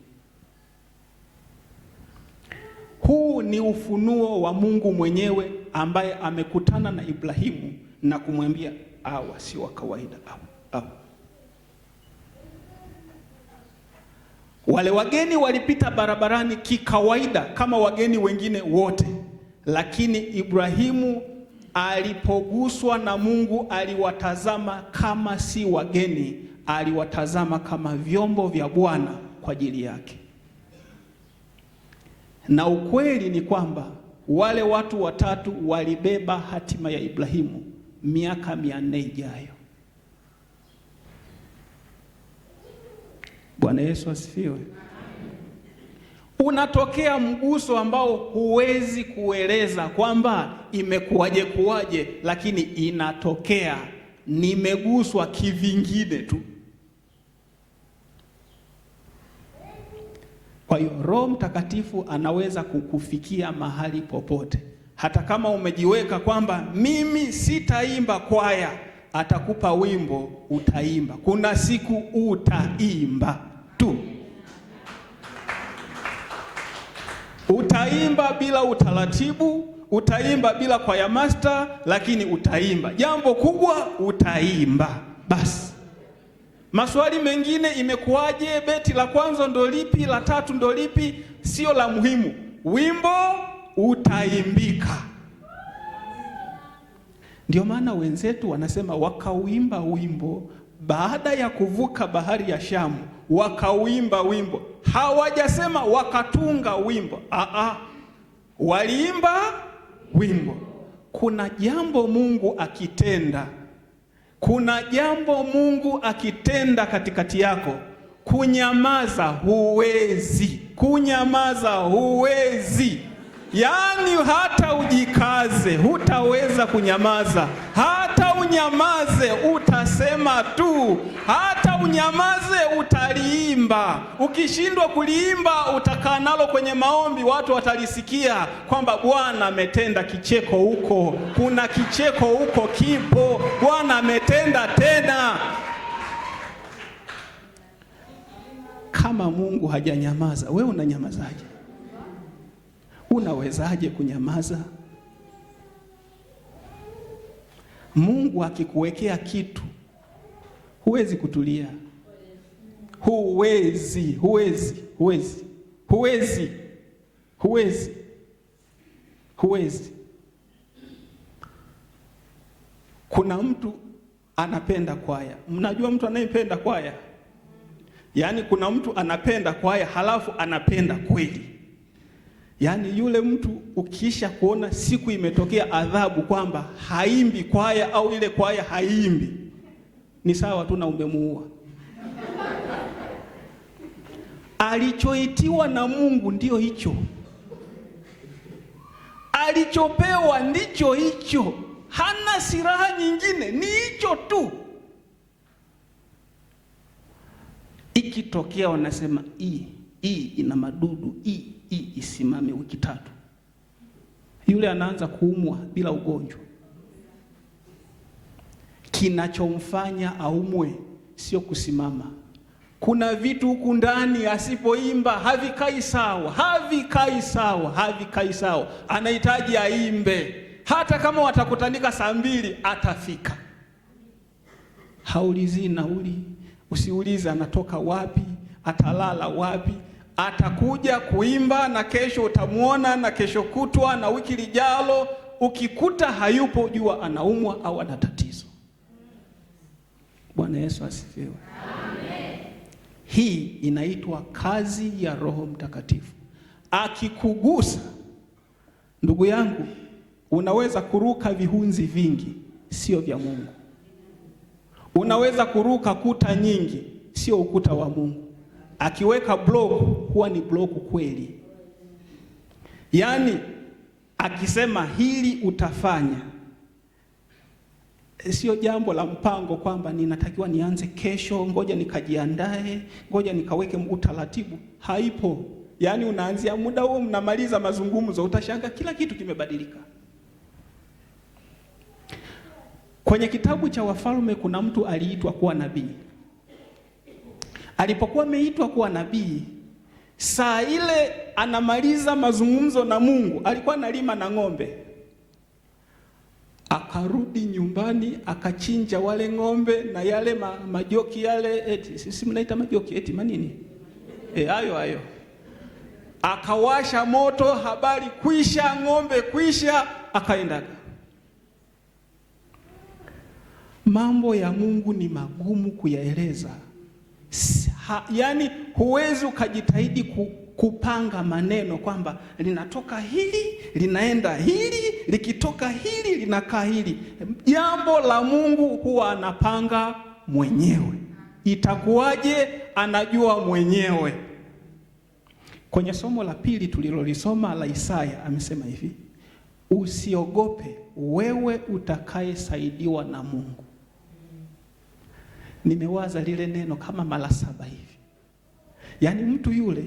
Huu ni ufunuo wa Mungu mwenyewe ambaye amekutana na Ibrahimu na kumwambia hawa si wa kawaida. Wale wageni walipita barabarani kikawaida kama wageni wengine wote, lakini Ibrahimu alipoguswa na Mungu aliwatazama kama si wageni, aliwatazama kama vyombo vya Bwana kwa ajili yake. Na ukweli ni kwamba wale watu watatu walibeba hatima ya Ibrahimu miaka 400 ijayo. Bwana Yesu asifiwe. Unatokea mguso ambao huwezi kueleza kwamba imekuwaje, lakini inatokea, nimeguswa kivingine tu. Kwa hiyo Roho Mtakatifu anaweza kukufikia mahali popote. Hata kama umejiweka kwamba mimi sitaimba kwaya, atakupa wimbo utaimba. Kuna siku utaimba tu. Utaimba bila utaratibu, utaimba bila kwaya master, lakini utaimba. Jambo kubwa utaimba. Basi. Maswali mengine imekuwaje, beti la kwanza ndo lipi, la tatu ndo lipi, sio la muhimu. Wimbo utaimbika. Ndio maana wenzetu wanasema wakauimba wimbo baada ya kuvuka bahari ya Shamu, wakauimba wimbo. Hawajasema wakatunga wimbo. Waliimba wimbo. Kuna jambo Mungu akitenda, kuna jambo Mungu akitenda katikati yako, kunyamaza huwezi. Kunyamaza huwezi. Yaani hata ujikaze hutaweza kunyamaza. Hata unyamaze utasema tu. Hata Ukitaka unyamaze utaliimba. Ukishindwa kuliimba utakaa nalo kwenye maombi, watu watalisikia kwamba Bwana ametenda kicheko huko. Kuna kicheko huko kipo. Bwana ametenda tena. Kama Mungu hajanyamaza, wewe unanyamazaje? Unawezaje kunyamaza? Mungu akikuwekea kitu, huwezi kutulia. Huwezi. Kuna mtu anapenda kwaya. Mnajua mtu anayependa kwaya? Yaani kuna mtu anapenda kwaya halafu anapenda kweli. Yaani yule mtu ukiisha kuona siku imetokea adhabu kwamba haimbi kwaya au ile kwaya haimbi, ni sawa tu na umemuua. Alichoitiwa na Mungu ndio hicho. Alichopewa ndicho hicho. Hana silaha nyingine, ni hicho tu. Ikitokea wanasema hii ina madudu, hii isimame wiki 3. Yule anaanza kuumwa bila ugonjwa. Kinachomfanya aumwe sio kusimama. Kuna vitu huku ndani asipoimba havikai sawa. Anahitaji aimbe. Hata kama watakutanika saa 2 atafika. Haulizi nauli, usiulize anatoka wapi, atalala wapi. Atakuja kuimba na kesho utamuona na kesho kutwa na wiki lijalo. Ukikuta hayupo, jua anaumwa au ana tatizo. Bwana Yesu asifiwe. Amen. Hii inaitwa kazi ya Roho Mtakatifu. Akikugusa, ndugu yangu, unaweza kuruka vihunzi vingi, sio vya Mungu. Unaweza kuruka kuta nyingi, sio ukuta wa Mungu. Akiweka block huwa ni block kweli. Yaani akisema hili utafanya, sio jambo la mpango kwamba ninatakiwa nianze kesho, ngoja nikajiandae, ngoja nikaweke utaratibu. Haipo. Yaani unaanzia muda huo, mnamaliza mazungumzo, utashangaa kila kitu kimebadilika. Kwenye kitabu cha Wafalme kuna mtu aliitwa kuwa nabii. Alipokuwa ameitwa kuwa nabii, saa ile anamaliza mazungumzo na Mungu, alikuwa analima na ng'ombe. Akarudi nyumbani, akachinja wale ng'ombe na yale majoki yale, sisi mnaita majoki, manini? Hayo. Akawasha moto, habari kwisha, ng'ombe kwisha, akaenda. Mambo ya Mungu ni magumu kuyaeleza. Yaani huwezi ukajitahidi kupanga maneno kwamba linatoka hili, linaenda hili, likitoka hili, linakaa hili. Jambo la Mungu huwa anapanga mwenyewe. Itakuwaje? Anajua mwenyewe. Kwenye somo la pili tulilolisoma la Isaya amesema hivi: usiogope wewe utakayesaidiwa na Mungu. Nimewaza lile neno kama mara 7 hivi. Yaani mtu yule,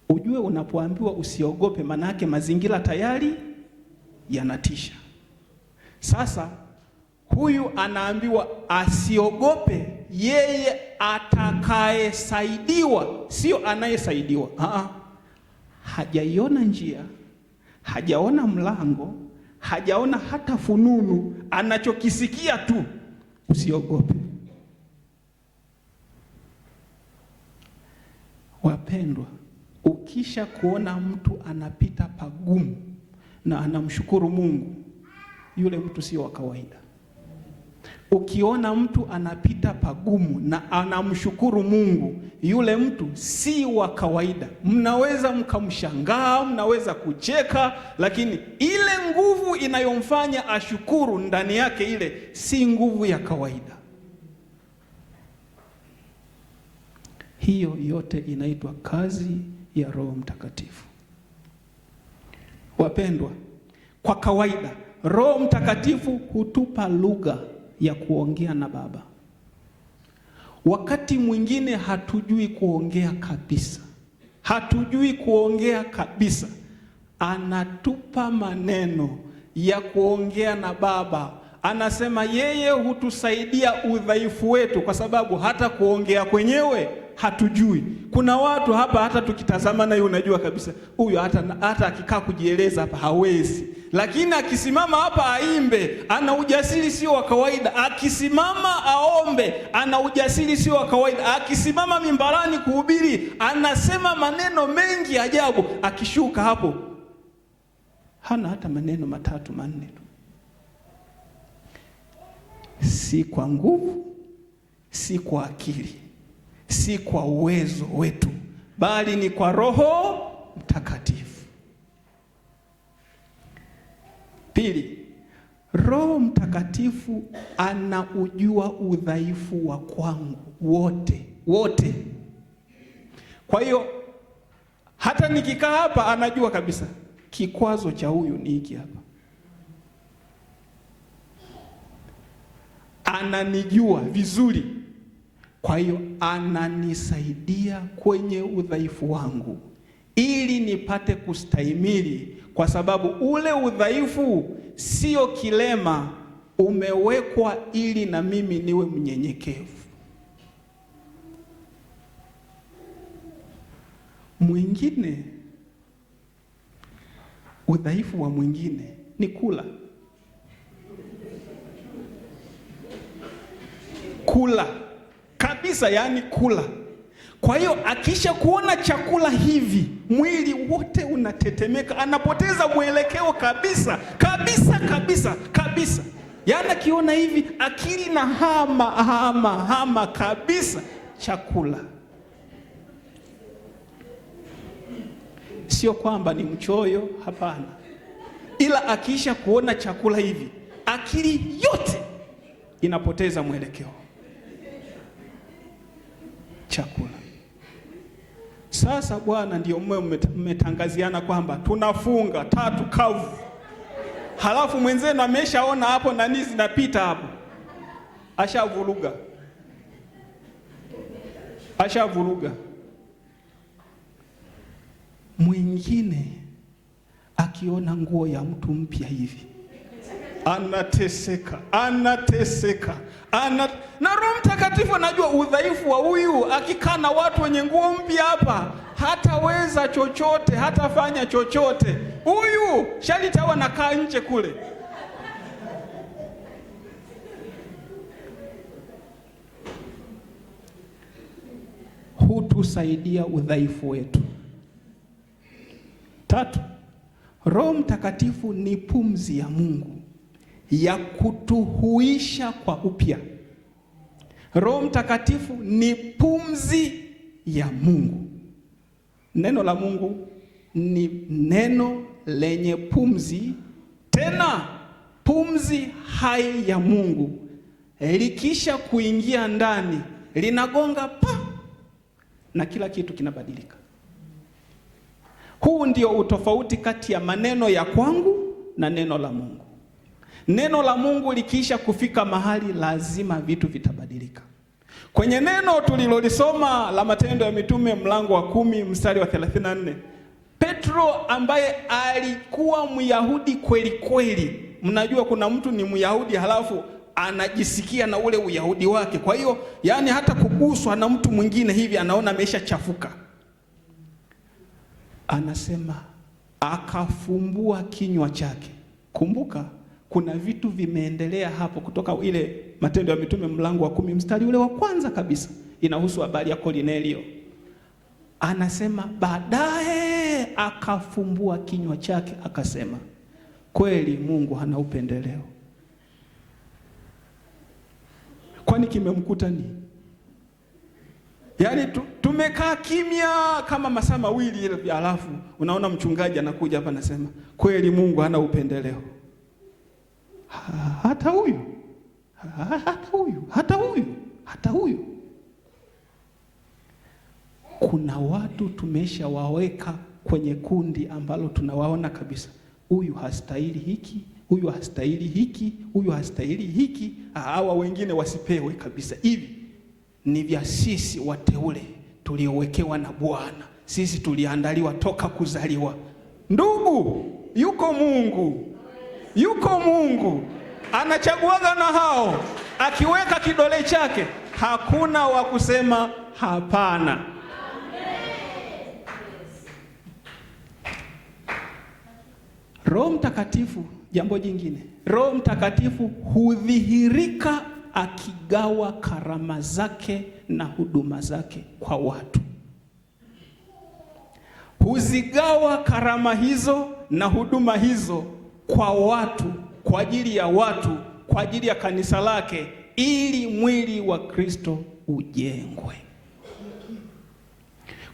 ujue unapoambiwa usiogope, maana yake mazingira tayari yanatisha. Sasa huyu anaambiwa asiogope yeye atakayesaidiwa, sio anayesaidiwa. Hajaiona njia, hajaona mlango, hajaona hata fununu, anachokisikia tu usiogope. Wapendwa, ukisha kuona mtu anapita pagumu na anamshukuru Mungu, yule mtu sio wa kawaida. Ukiona mtu anapita pagumu na anamshukuru Mungu, yule mtu si wa kawaida. Mnaweza mkamshangaa, mnaweza kucheka, lakini ile nguvu inayomfanya ashukuru ndani yake, ile si nguvu ya kawaida. Hiyo yote inaitwa kazi ya Roho Mtakatifu. Wapendwa, kwa kawaida Roho Mtakatifu hutupa lugha ya kuongea na Baba. Wakati mwingine hatujui kuongea kabisa, hatujui kuongea kabisa. Anatupa maneno ya kuongea na Baba. Anasema yeye hutusaidia udhaifu wetu, kwa sababu hata kuongea kwenyewe hatujui. Kuna watu hapa hata tukitazama naye unajua kabisa huyu hata akikaa kujieleza hapa hawezi, lakini akisimama hapa aimbe ana ujasiri sio wa kawaida. Akisimama aombe ana ujasiri sio wa kawaida. Akisimama mimbarani kuhubiri anasema maneno mengi ajabu. Akishuka hapo hana hata maneno 3 4 tu. Si kwa nguvu, si kwa akili, si kwa uwezo wetu, bali ni kwa Roho Mtakatifu. Pili, Roho Mtakatifu anaujua udhaifu wa kwangu wote. Kwa hiyo hata nikikaa hapa anajua kabisa kikwazo cha huyu ni hiki hapa. Ananijua vizuri. Kwa hiyo ananisaidia kwenye udhaifu wangu ili nipate kustahimili, kwa sababu ule udhaifu sio kilema, umewekwa ili na mimi niwe mnyenyekevu. Mwingine, udhaifu wa mwingine ni kula kabisa, yani kula. Kwa hiyo akisha kuona chakula hivi mwili wote unatetemeka, anapoteza mwelekeo kabisa. Yani akiona hivi akili na hama kabisa chakula. Sio kwamba ni mchoyo, hapana, ila akisha kuona chakula hivi akili yote inapoteza mwelekeo. Chakula. Sasa Bwana ndio mmetangaziana kwamba tunafunga 3 kavu. Halafu mwenzenu ameshaona hapo nani zinapita hapo. Ashavuruga. Mwingine akiona nguo ya mtu mpya hivi anateseka. Na Roho Mtakatifu anajua udhaifu wa huyu. Akikaa na watu wenye nguo mpya hapa hataweza chochote, hatafanya chochote. Huyu sharti awe anakaa nje kule. Hutusaidia udhaifu wetu. 3, Roho Mtakatifu ni pumzi ya Mungu ya kutuhuisha kwa upya. Roho Mtakatifu ni pumzi ya Mungu. Neno la Mungu ni neno lenye pumzi, tena pumzi hai ya Mungu. Likisha kuingia ndani linagonga pa, na kila kitu kinabadilika. Huu ndio utofauti kati ya maneno ya kwangu na neno la Mungu. Neno la Mungu likiisha kufika mahali lazima vitu vitabadilika. Kwenye neno tulilolisoma la Matendo ya Mitume mlango wa 10 mstari wa 34, Petro ambaye alikuwa Myahudi kweli kweli. Mnajua kuna mtu ni Myahudi halafu anajisikia na ule Uyahudi wake. Kwa hiyo yani hata kuguswa na mtu mwingine hivi anaona ameshachafuka. Anasema akafumbua kinywa chake. Kumbuka kuna vitu vimeendelea hapo kutoka ile Matendo ya Mitume mlango wa 10 mstari ule wa kwanza kabisa. Inahusu habari ya Kornelio. Anasema baadaye akafumbua kinywa chake akasema, kweli Mungu hana upendeleo. Kwani kimemkuta nini? Yaani tumekaa kimya kama masaa mawili ile, alafu unaona mchungaji anakuja hapa anasema kweli Mungu hana upendeleo. Hata huyu. Kuna watu tumeshawaweka kwenye kundi ambalo tunawaona kabisa, huyu hastahili hiki, huyu hastahili hiki, huyu hastahili hiki, hawa wengine wasipewe kabisa hivi. ni vya sisi wateule tuliowekewa na Bwana. Sisi tuliandaliwa toka kuzaliwa. Ndugu, yuko Mungu. Yuko Mungu. Anachaguaga na hao. Akiweka kidole chake, hakuna wa kusema hapana. Roho Mtakatifu, jambo jingine. Roho Mtakatifu hudhihirika akigawa karama zake na huduma zake kwa watu. Huzigawa karama hizo na huduma hizo kwa watu, kwa ajili ya watu, kwa ajili ya kanisa lake, ili mwili wa Kristo ujengwe.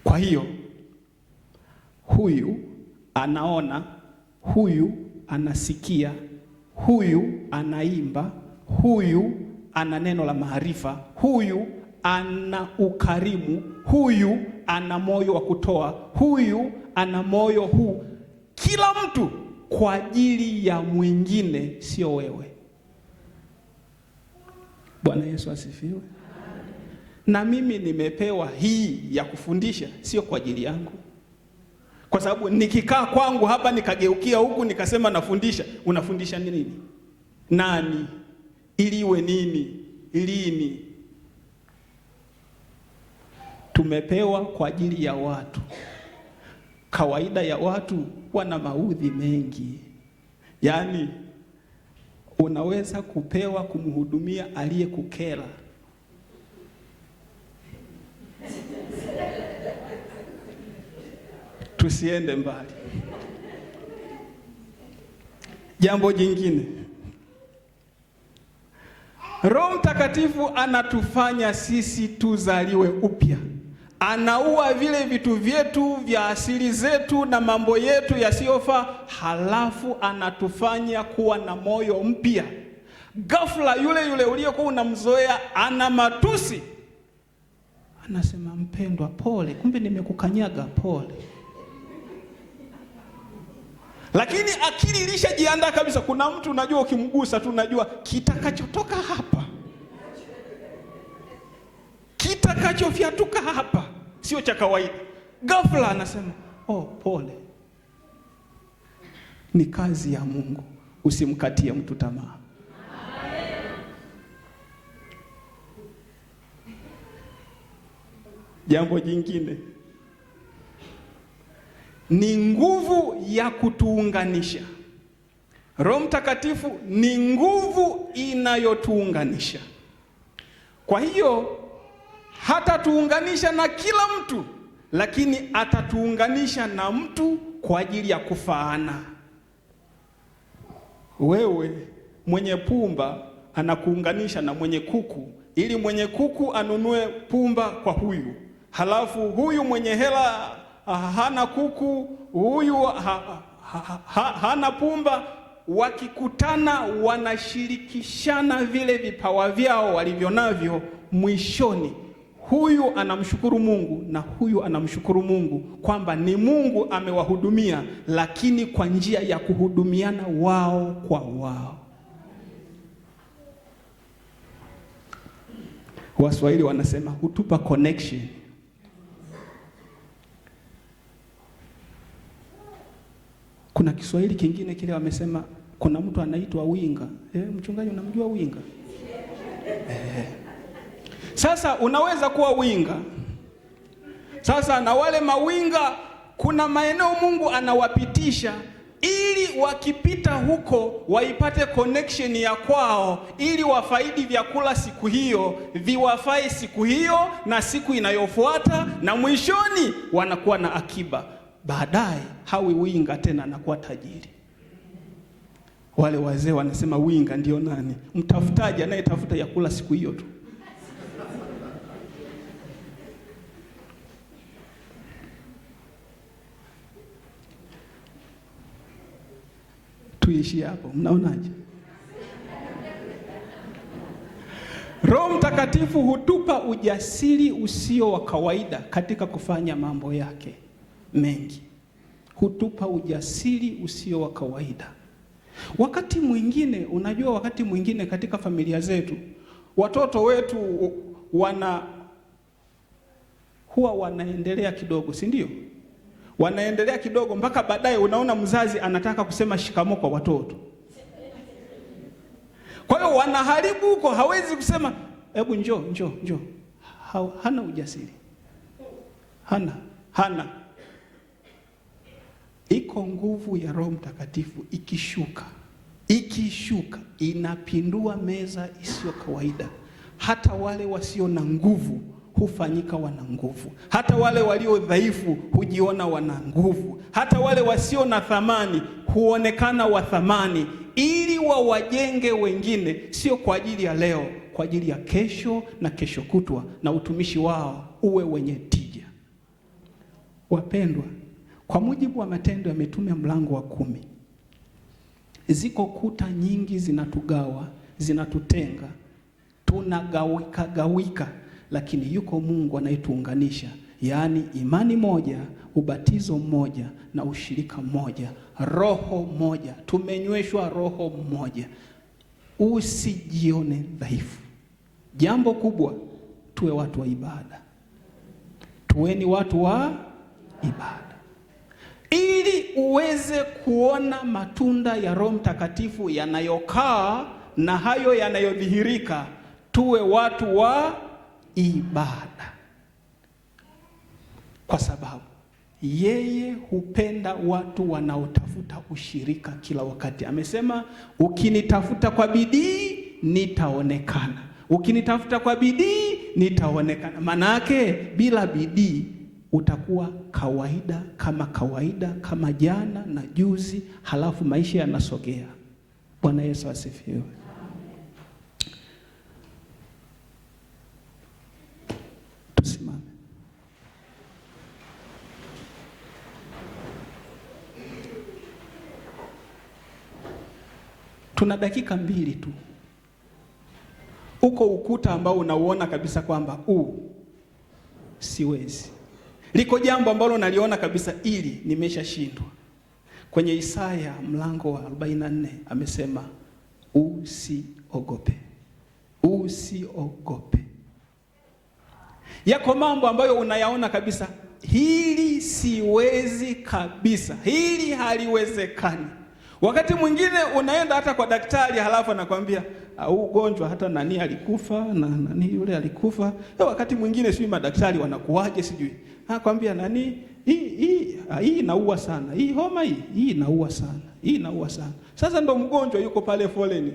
Kwa hiyo huyu anaona, huyu anasikia, huyu anaimba, huyu ana neno la maarifa, huyu ana ukarimu, huyu ana moyo wa kutoa, huyu ana moyo huu. Kila mtu kwa ajili ya mwingine, sio wewe. Bwana Yesu asifiwe. Na mimi nimepewa hii ya kufundisha, sio kwa ajili yangu. Kwa sababu nikikaa kwangu hapa nikageukia huku nikasema nafundisha, unafundisha nini? Nani? Ili iwe nini? Lini? Tumepewa kwa ajili ya watu. Kawaida ya watu wana maudhi mengi. Yaani unaweza kupewa kumhudumia aliyekukera. Tusiende mbali. Jambo jingine. Roho Mtakatifu anatufanya sisi tuzaliwe upya. Anaua vile vitu vyetu vya asili zetu na mambo yetu yasiyofaa, halafu anatufanya kuwa na moyo mpya. Ghafla yule uliyekuwa unamzoea ana matusi, anasema mpendwa, pole, kumbe nimekukanyaga, pole. Lakini akili ilishajiandaa kabisa. Kuna mtu unajua ukimgusa tu unajua kitakachotoka hapa, kitakachofyatuka hapa sio cha kawaida. Ghafla anasema oh, pole. Ni kazi ya Mungu. Usimkatie mtu tamaa. Jambo jingine ni nguvu ya kutuunganisha. Roho Mtakatifu ni nguvu inayotuunganisha. Kwa hiyo hatatuunganisha na kila mtu, lakini atatuunganisha na mtu kwa ajili ya kufaana. Wewe mwenye pumba anakuunganisha na mwenye kuku, ili mwenye kuku anunue pumba kwa huyu. Halafu huyu mwenye hela hana kuku, huyu hana pumba. Wakikutana wanashirikishana vile vipawa vyao walivyo navyo. Mwishoni huyu anamshukuru Mungu na huyu anamshukuru Mungu kwamba ni Mungu amewahudumia, lakini kwa njia ya kuhudumiana wao kwa wao. Waswahili wanasema hutupa connection. Kuna Kiswahili kingine kile wamesema, kuna mtu anaitwa winga. Mchungaji, unamjua winga? Sasa unaweza kuwa winga. Sasa na wale mawinga, kuna maeneo Mungu anawapitisha ili wakipita huko waipate connection ya kwao, ili wafaidi vyakula siku hiyo, viwafae siku hiyo na siku inayofuata, na mwishoni wanakuwa na akiba. Baadaye hawi winga tena, anakuwa tajiri. Wale wazee wanasema winga ndio nani? Mtafutaji anayetafuta yakula siku hiyo tu. Tuishi hapo, mnaonaje? Roho Mtakatifu hutupa ujasiri usio wa kawaida katika kufanya mambo yake mengi. Hutupa ujasiri usio wa kawaida. Wakati mwingine, unajua, wakati mwingine katika familia zetu watoto wetu huwa wanaendelea kidogo, si ndio? Wanaendelea kidogo mpaka baadaye unaona mzazi anataka kusema shikamoo kwa watoto. Kwa hiyo wanaharibu huko, hawezi kusema hebu njoo. Hana ujasiri. Hana. Iko nguvu ya Roho Mtakatifu ikishuka inapindua meza isiyo kawaida. Hata wale wasio na nguvu hufanyika wana nguvu. Hata wale walio dhaifu hujiona wana nguvu. Hata wale wasio na thamani huonekana wa thamani, ili wawajenge wengine, sio kwa ajili ya leo, kwa ajili ya kesho na kesho kutwa, na utumishi wao uwe wenye tija. Wapendwa, kwa mujibu wa Matendo ya Mitume mlango wa 10, ziko kuta nyingi zinatugawa, zinatutenga, tunagawika, lakini yuko Mungu anayetuunganisha, yaani imani moja, ubatizo mmoja na ushirika mmoja, roho moja, tumenyweshwa roho mmoja. Usijione dhaifu. Jambo kubwa, tuwe watu wa ibada. Tuweni watu wa ibada, ili uweze kuona matunda ya Roho Mtakatifu yanayokaa na hayo yanayodhihirika. Tuwe watu wa ibada, kwa sababu yeye hupenda watu wanaotafuta ushirika kila wakati. Amesema, ukinitafuta kwa bidii nitaonekana. Ukinitafuta kwa bidii nitaonekana. Maana yake bila bidii utakuwa kawaida kama jana na juzi, halafu maisha yanasogea. Bwana Yesu asifiwe. Tusimame. Tuna dakika 2 tu. Uko ukuta ambao unauona kabisa kwamba siwezi. Liko jambo ambalo naliona kabisa ili nimeshashindwa. Kwenye Isaya mlango wa 44 amesema usiogope. Usiogope. Yako mambo ambayo unayaona kabisa, hili siwezi kabisa, hili haliwezekani. Wakati mwingine unaenda hata kwa daktari, halafu anakuambia ugonjwa hata nani alikufa na nani yule alikufa. Wakati mwingine sijui madaktari wanakuaje, sijui anakuambia nani hii inaua sana, hii homa hii inaua sana, hii inaua sana. Sasa ndo mgonjwa yuko pale foleni,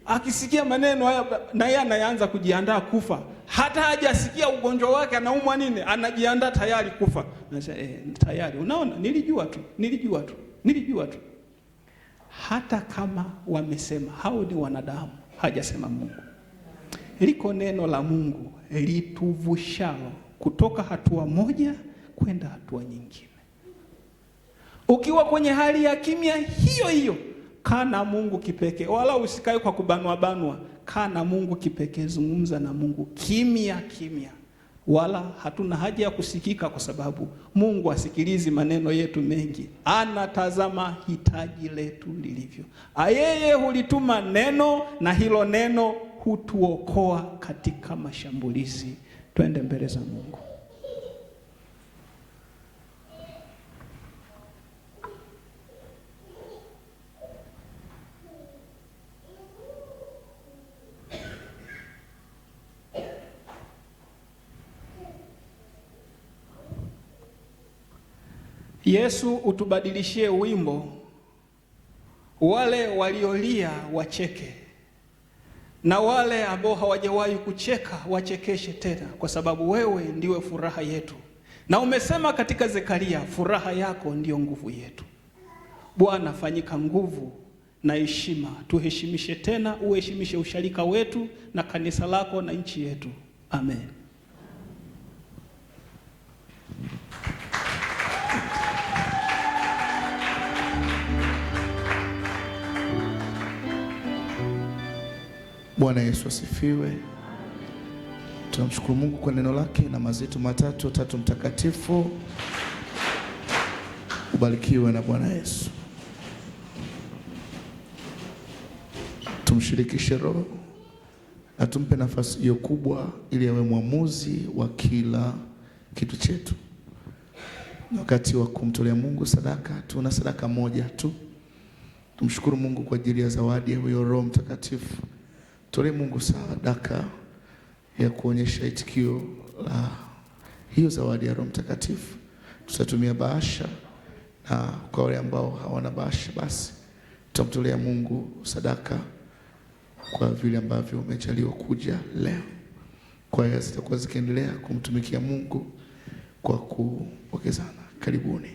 akisikia maneno haya na yeye anaanza kujiandaa kufa. Hata hajasikia ugonjwa wake anaumwa nini, anajiandaa tayari kufa. Nasema tayari, unaona, nilijua tu. Hata kama wamesema, hao ni wanadamu, hajasema Mungu. Liko neno la Mungu lituvushalo kutoka hatua moja kwenda hatua nyingine. Ukiwa kwenye hali ya kimya hiyo, kaa na Mungu kipekee, wala usikae kwa kubanwa. Kaa na Mungu kipekee, zungumza na Mungu kimya. Wala hatuna haja ya kusikika, kwa sababu Mungu asikilizi maneno yetu mengi. Anatazama hitaji letu lilivyo. Yeye hulituma neno, na hilo neno hutuokoa katika mashambulizi. Twende mbele za Mungu. Yesu, utubadilishie wimbo, wale waliolia wacheke, na wale ambao hawajawahi kucheka wachekeshe tena, kwa sababu wewe ndiwe furaha yetu. Na umesema katika Zekaria, furaha yako ndiyo nguvu yetu. Bwana, fanyika nguvu na heshima, tuheshimishe tena, uheshimishe usharika wetu na kanisa lako na nchi yetu. Amen. Bwana Yesu asifiwe. Tunamshukuru Mungu kwa neno lake na mazito matatu. Tatu Mtakatifu, ubarikiwe na Bwana Yesu. Tumshirikishe Roho na tumpe nafasi hiyo kubwa, ili awe mwamuzi wa kila kitu chetu. Wakati wa kumtolea Mungu sadaka, tuna sadaka moja tu. Tumshukuru Mungu kwa ajili ya zawadi ya huyo Roho Mtakatifu. Tolee Mungu sadaka ya kuonyesha itikio la hiyo zawadi ya Roho Mtakatifu. Tutatumia bahasha, na kwa wale ambao hawana bahasha, basi tutamtolea Mungu sadaka kwa vile ambavyo umejaliwa kuja leo. Kwa hiyo zitakuwa zikiendelea kumtumikia Mungu kwa kupokezana. Karibuni.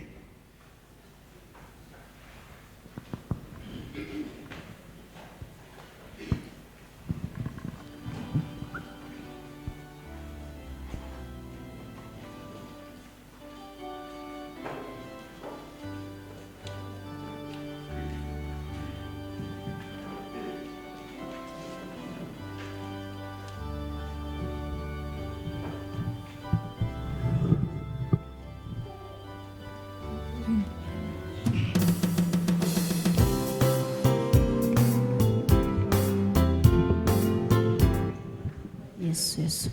Yesu.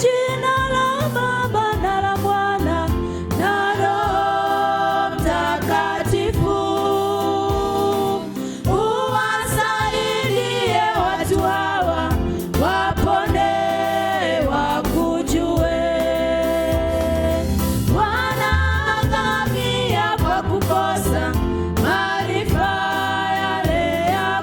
Jina la Baba na la Mwana na Roho Mtakatifu, uwasaidie watu hawa wapone, wakujue. Wanaangamia kwa kukosa maarifa yale ya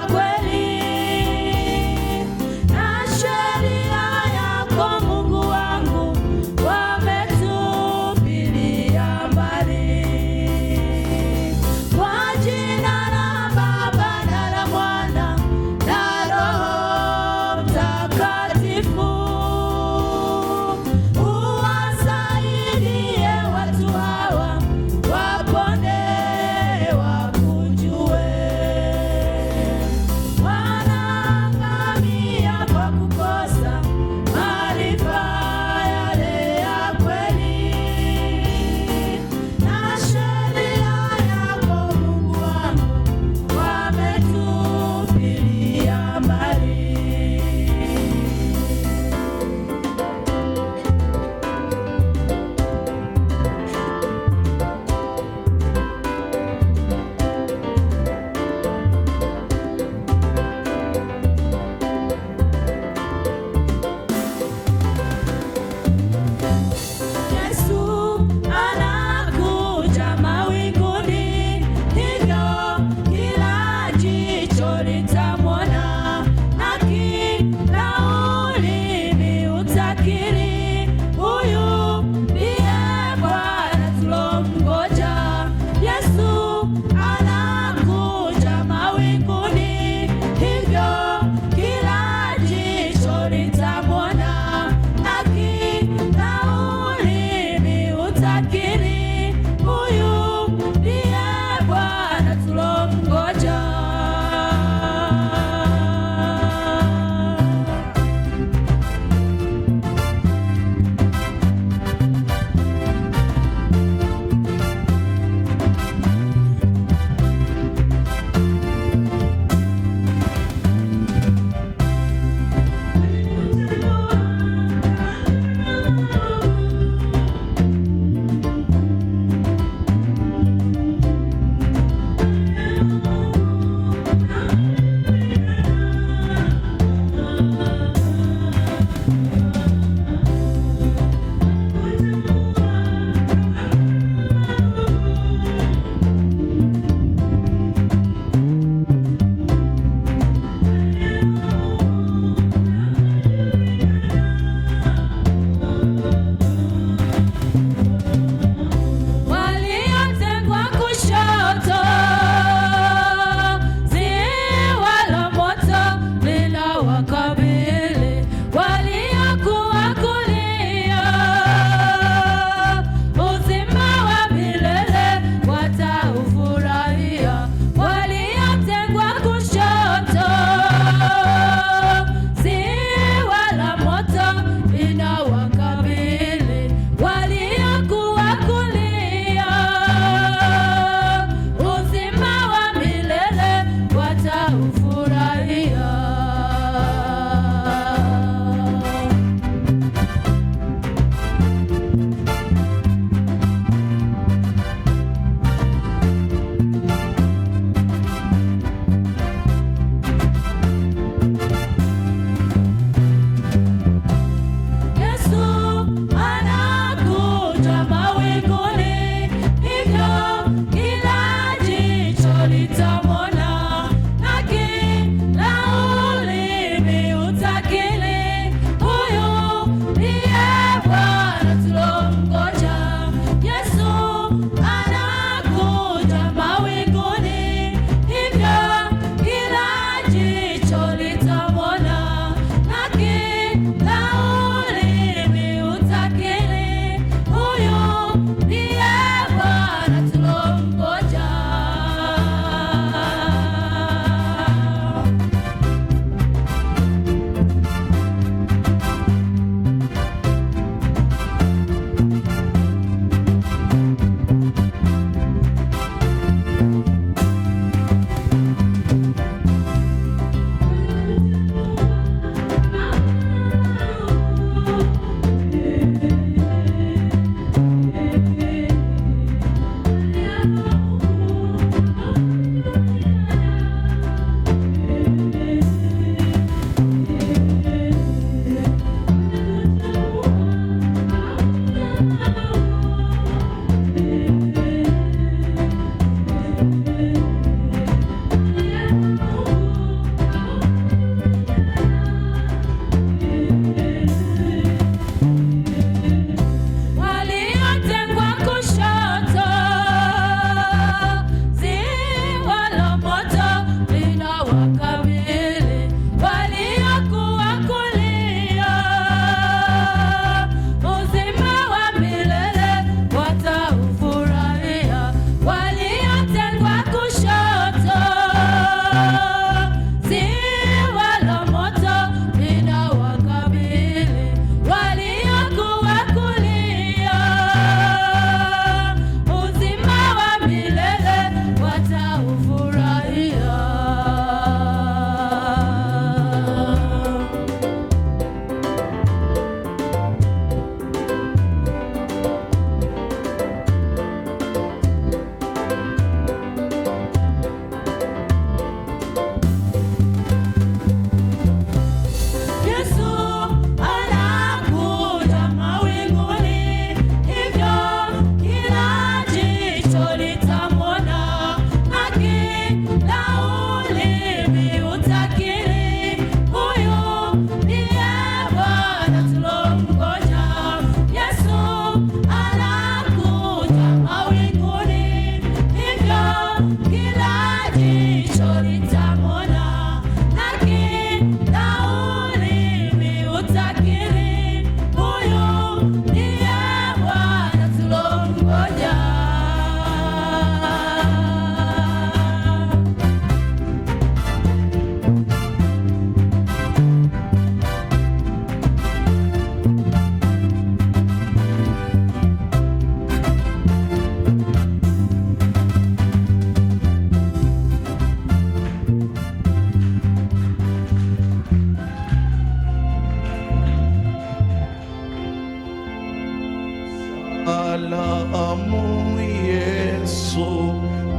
damu Yesu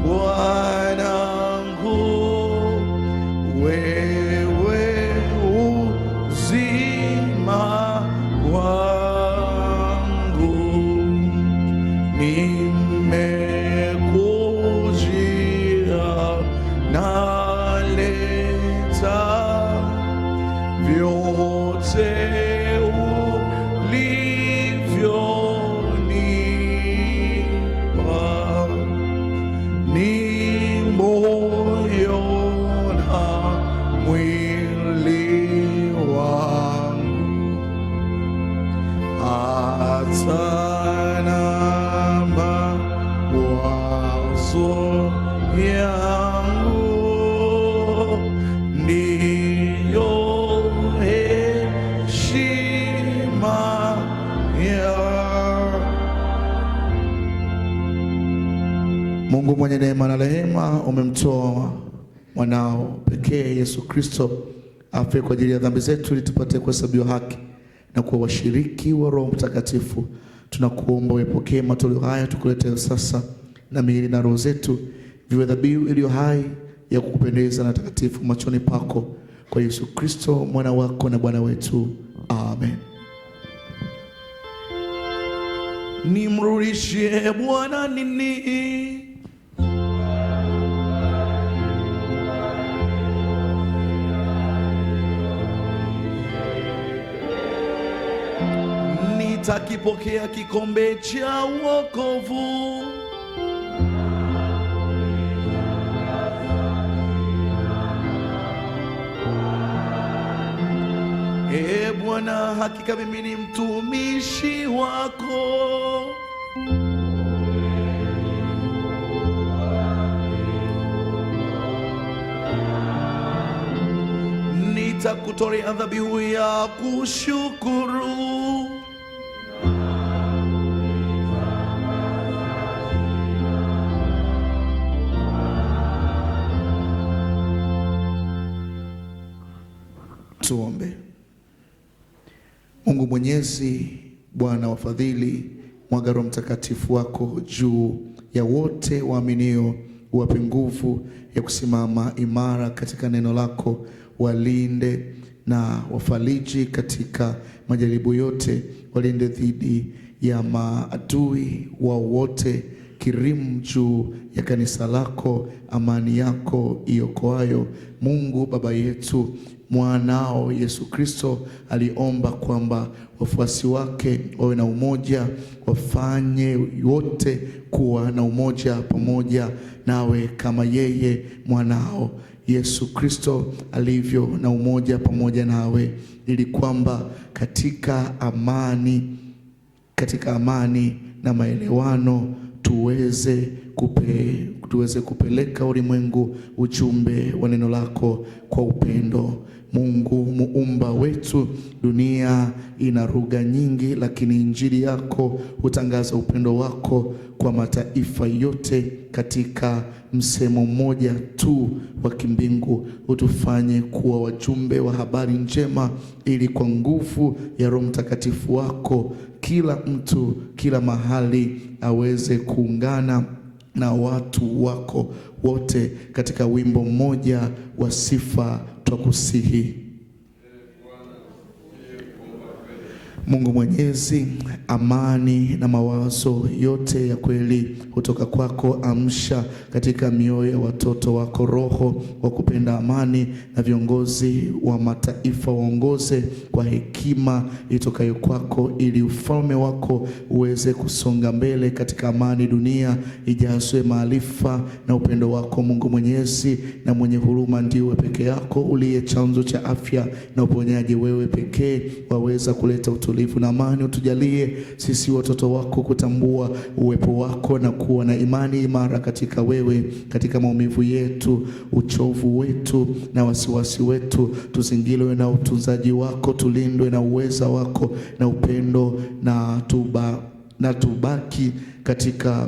wanangu, wewe uzima wangu, nimekujia naleta vyote ulivyonipa, ni moyo na mwili wangu, hata na mawazo yangu ndiyo heshima ya Mungu mwenye neema na rehema. Umemtoa mwanao pekee Yesu Kristo afe kwa ajili ya dhambi zetu ili tupate kuhesabiwa haki na kuwa washiriki wa Roho Mtakatifu. Tunakuomba uepokee matoleo haya tukuletea sasa, na miili na roho zetu viwe dhabihu iliyo hai ya kukupendeza na takatifu machoni pako, kwa Yesu Kristo mwana wako na Bwana wetu. Amen. Nimrudishie Bwana nini? Nitakipokea kikombe cha wokovu. Ee Bwana, hakika mimi ni mtumishi wako. Nitakutolea dhabihu ya kushukuru. Tuombe. Mungu Mwenyezi, Bwana wa fadhili, mwaga Roho Mtakatifu wako juu ya wote waaminio, uwape nguvu ya kusimama imara katika neno lako, walinde na wafariji katika majaribu yote, walinde dhidi ya maadui wao wote. Kirimu juu ya kanisa lako amani yako iokoayo. Mungu Baba yetu, mwanao Yesu Kristo aliomba kwamba wafuasi wake wawe na umoja, wafanye wote kuwa na umoja pamoja nawe, kama yeye mwanao Yesu Kristo alivyo na umoja pamoja nawe, ili kwamba katika amani na maelewano tuweze kupeleka ulimwengu ujumbe wa neno lako kwa upendo. Mungu muumba wetu, dunia ina lugha nyingi, lakini injili yako hutangaza upendo wako kwa mataifa yote katika msemo mmoja tu wa kimbingu. Utufanye kuwa wajumbe wa habari njema, ili kwa nguvu ya Roho Mtakatifu wako kila mtu kila mahali aweze kuungana na watu wako wote katika wimbo mmoja wa sifa. Twakusihi Mungu Mwenyezi, amani na mawazo yote ya kweli kutoka kwako. Amsha katika mioyo ya watoto wako roho wa kupenda amani, na viongozi wa mataifa waongoze kwa hekima itokayo kwako, ili ufalme wako uweze kusonga mbele katika amani. Dunia ijazwe maarifa na upendo wako. Mungu Mwenyezi na mwenye huruma, ndiwe peke yako uliye chanzo cha afya na uponyaji. Wewe pekee waweza kuleta utulivu na amani. Utujalie sisi watoto wako kutambua uwepo wako na kuwa na imani imara katika wewe, katika maumivu yetu, uchovu wetu na wasiwasi wetu. Tuzingirwe na utunzaji wako, tulindwe na uweza wako na upendo, na tubaki katika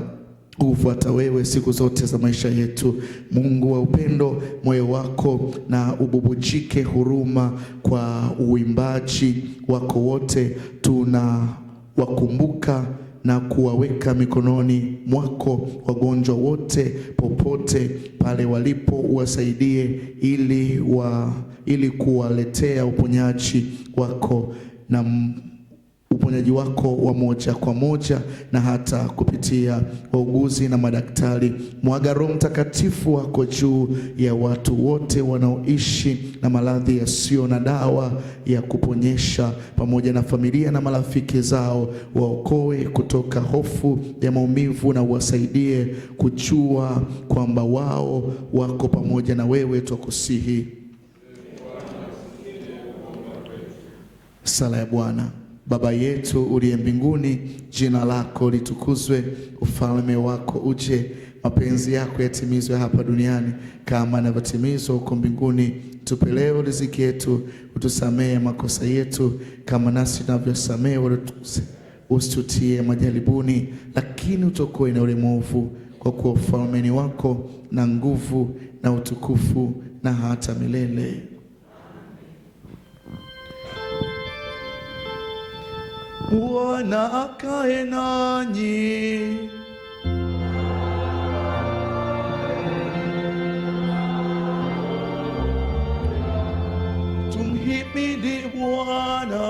kufuata wewe siku zote za maisha yetu. Mungu wa upendo, moyo wako na ububujike huruma kwa uimbaji wako wote. Tuna wakumbuka na kuwaweka mikononi mwako wagonjwa wote popote pale walipo, uwasaidie ili kuwaletea uponyaji wako na uponyaji wako wa moja kwa moja na hata kupitia wauguzi na madaktari. Mwaga Roho Mtakatifu wako juu ya watu wote wanaoishi na maradhi yasiyo na dawa ya kuponyesha, pamoja na familia na marafiki zao. Waokoe kutoka hofu ya maumivu na uwasaidie kujua kwamba wao wako pamoja na wewe. Twakusihi. Sala ya Bwana. Baba yetu uliye mbinguni, jina lako litukuzwe, ufalme wako uje, mapenzi yako yatimizwe hapa duniani kama yanavyotimizwa huko mbinguni. Tupe leo riziki yetu, utusamehe makosa yetu kama nasi tunavyosamehe waliotukosea, usitutie majaribuni, lakini utuokoe na yule mwovu, kwa kuwa ufalme ni wako na nguvu na utukufu na hata milele. Bwana akae nanyi. Tumhimidi Bwana.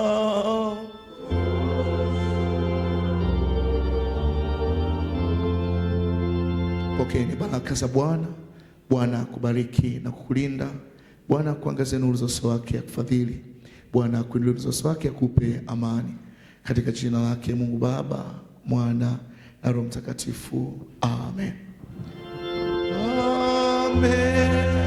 Pokeeni baraka za Bwana. Bwana akubariki na kukulinda. Bwana akuangazie nuru za uso wake akufadhili. Bwana akuinulie uso wake akupe amani. Katika jina lake Mungu Baba, Mwana na Roho Mtakatifu. Amen. Amen.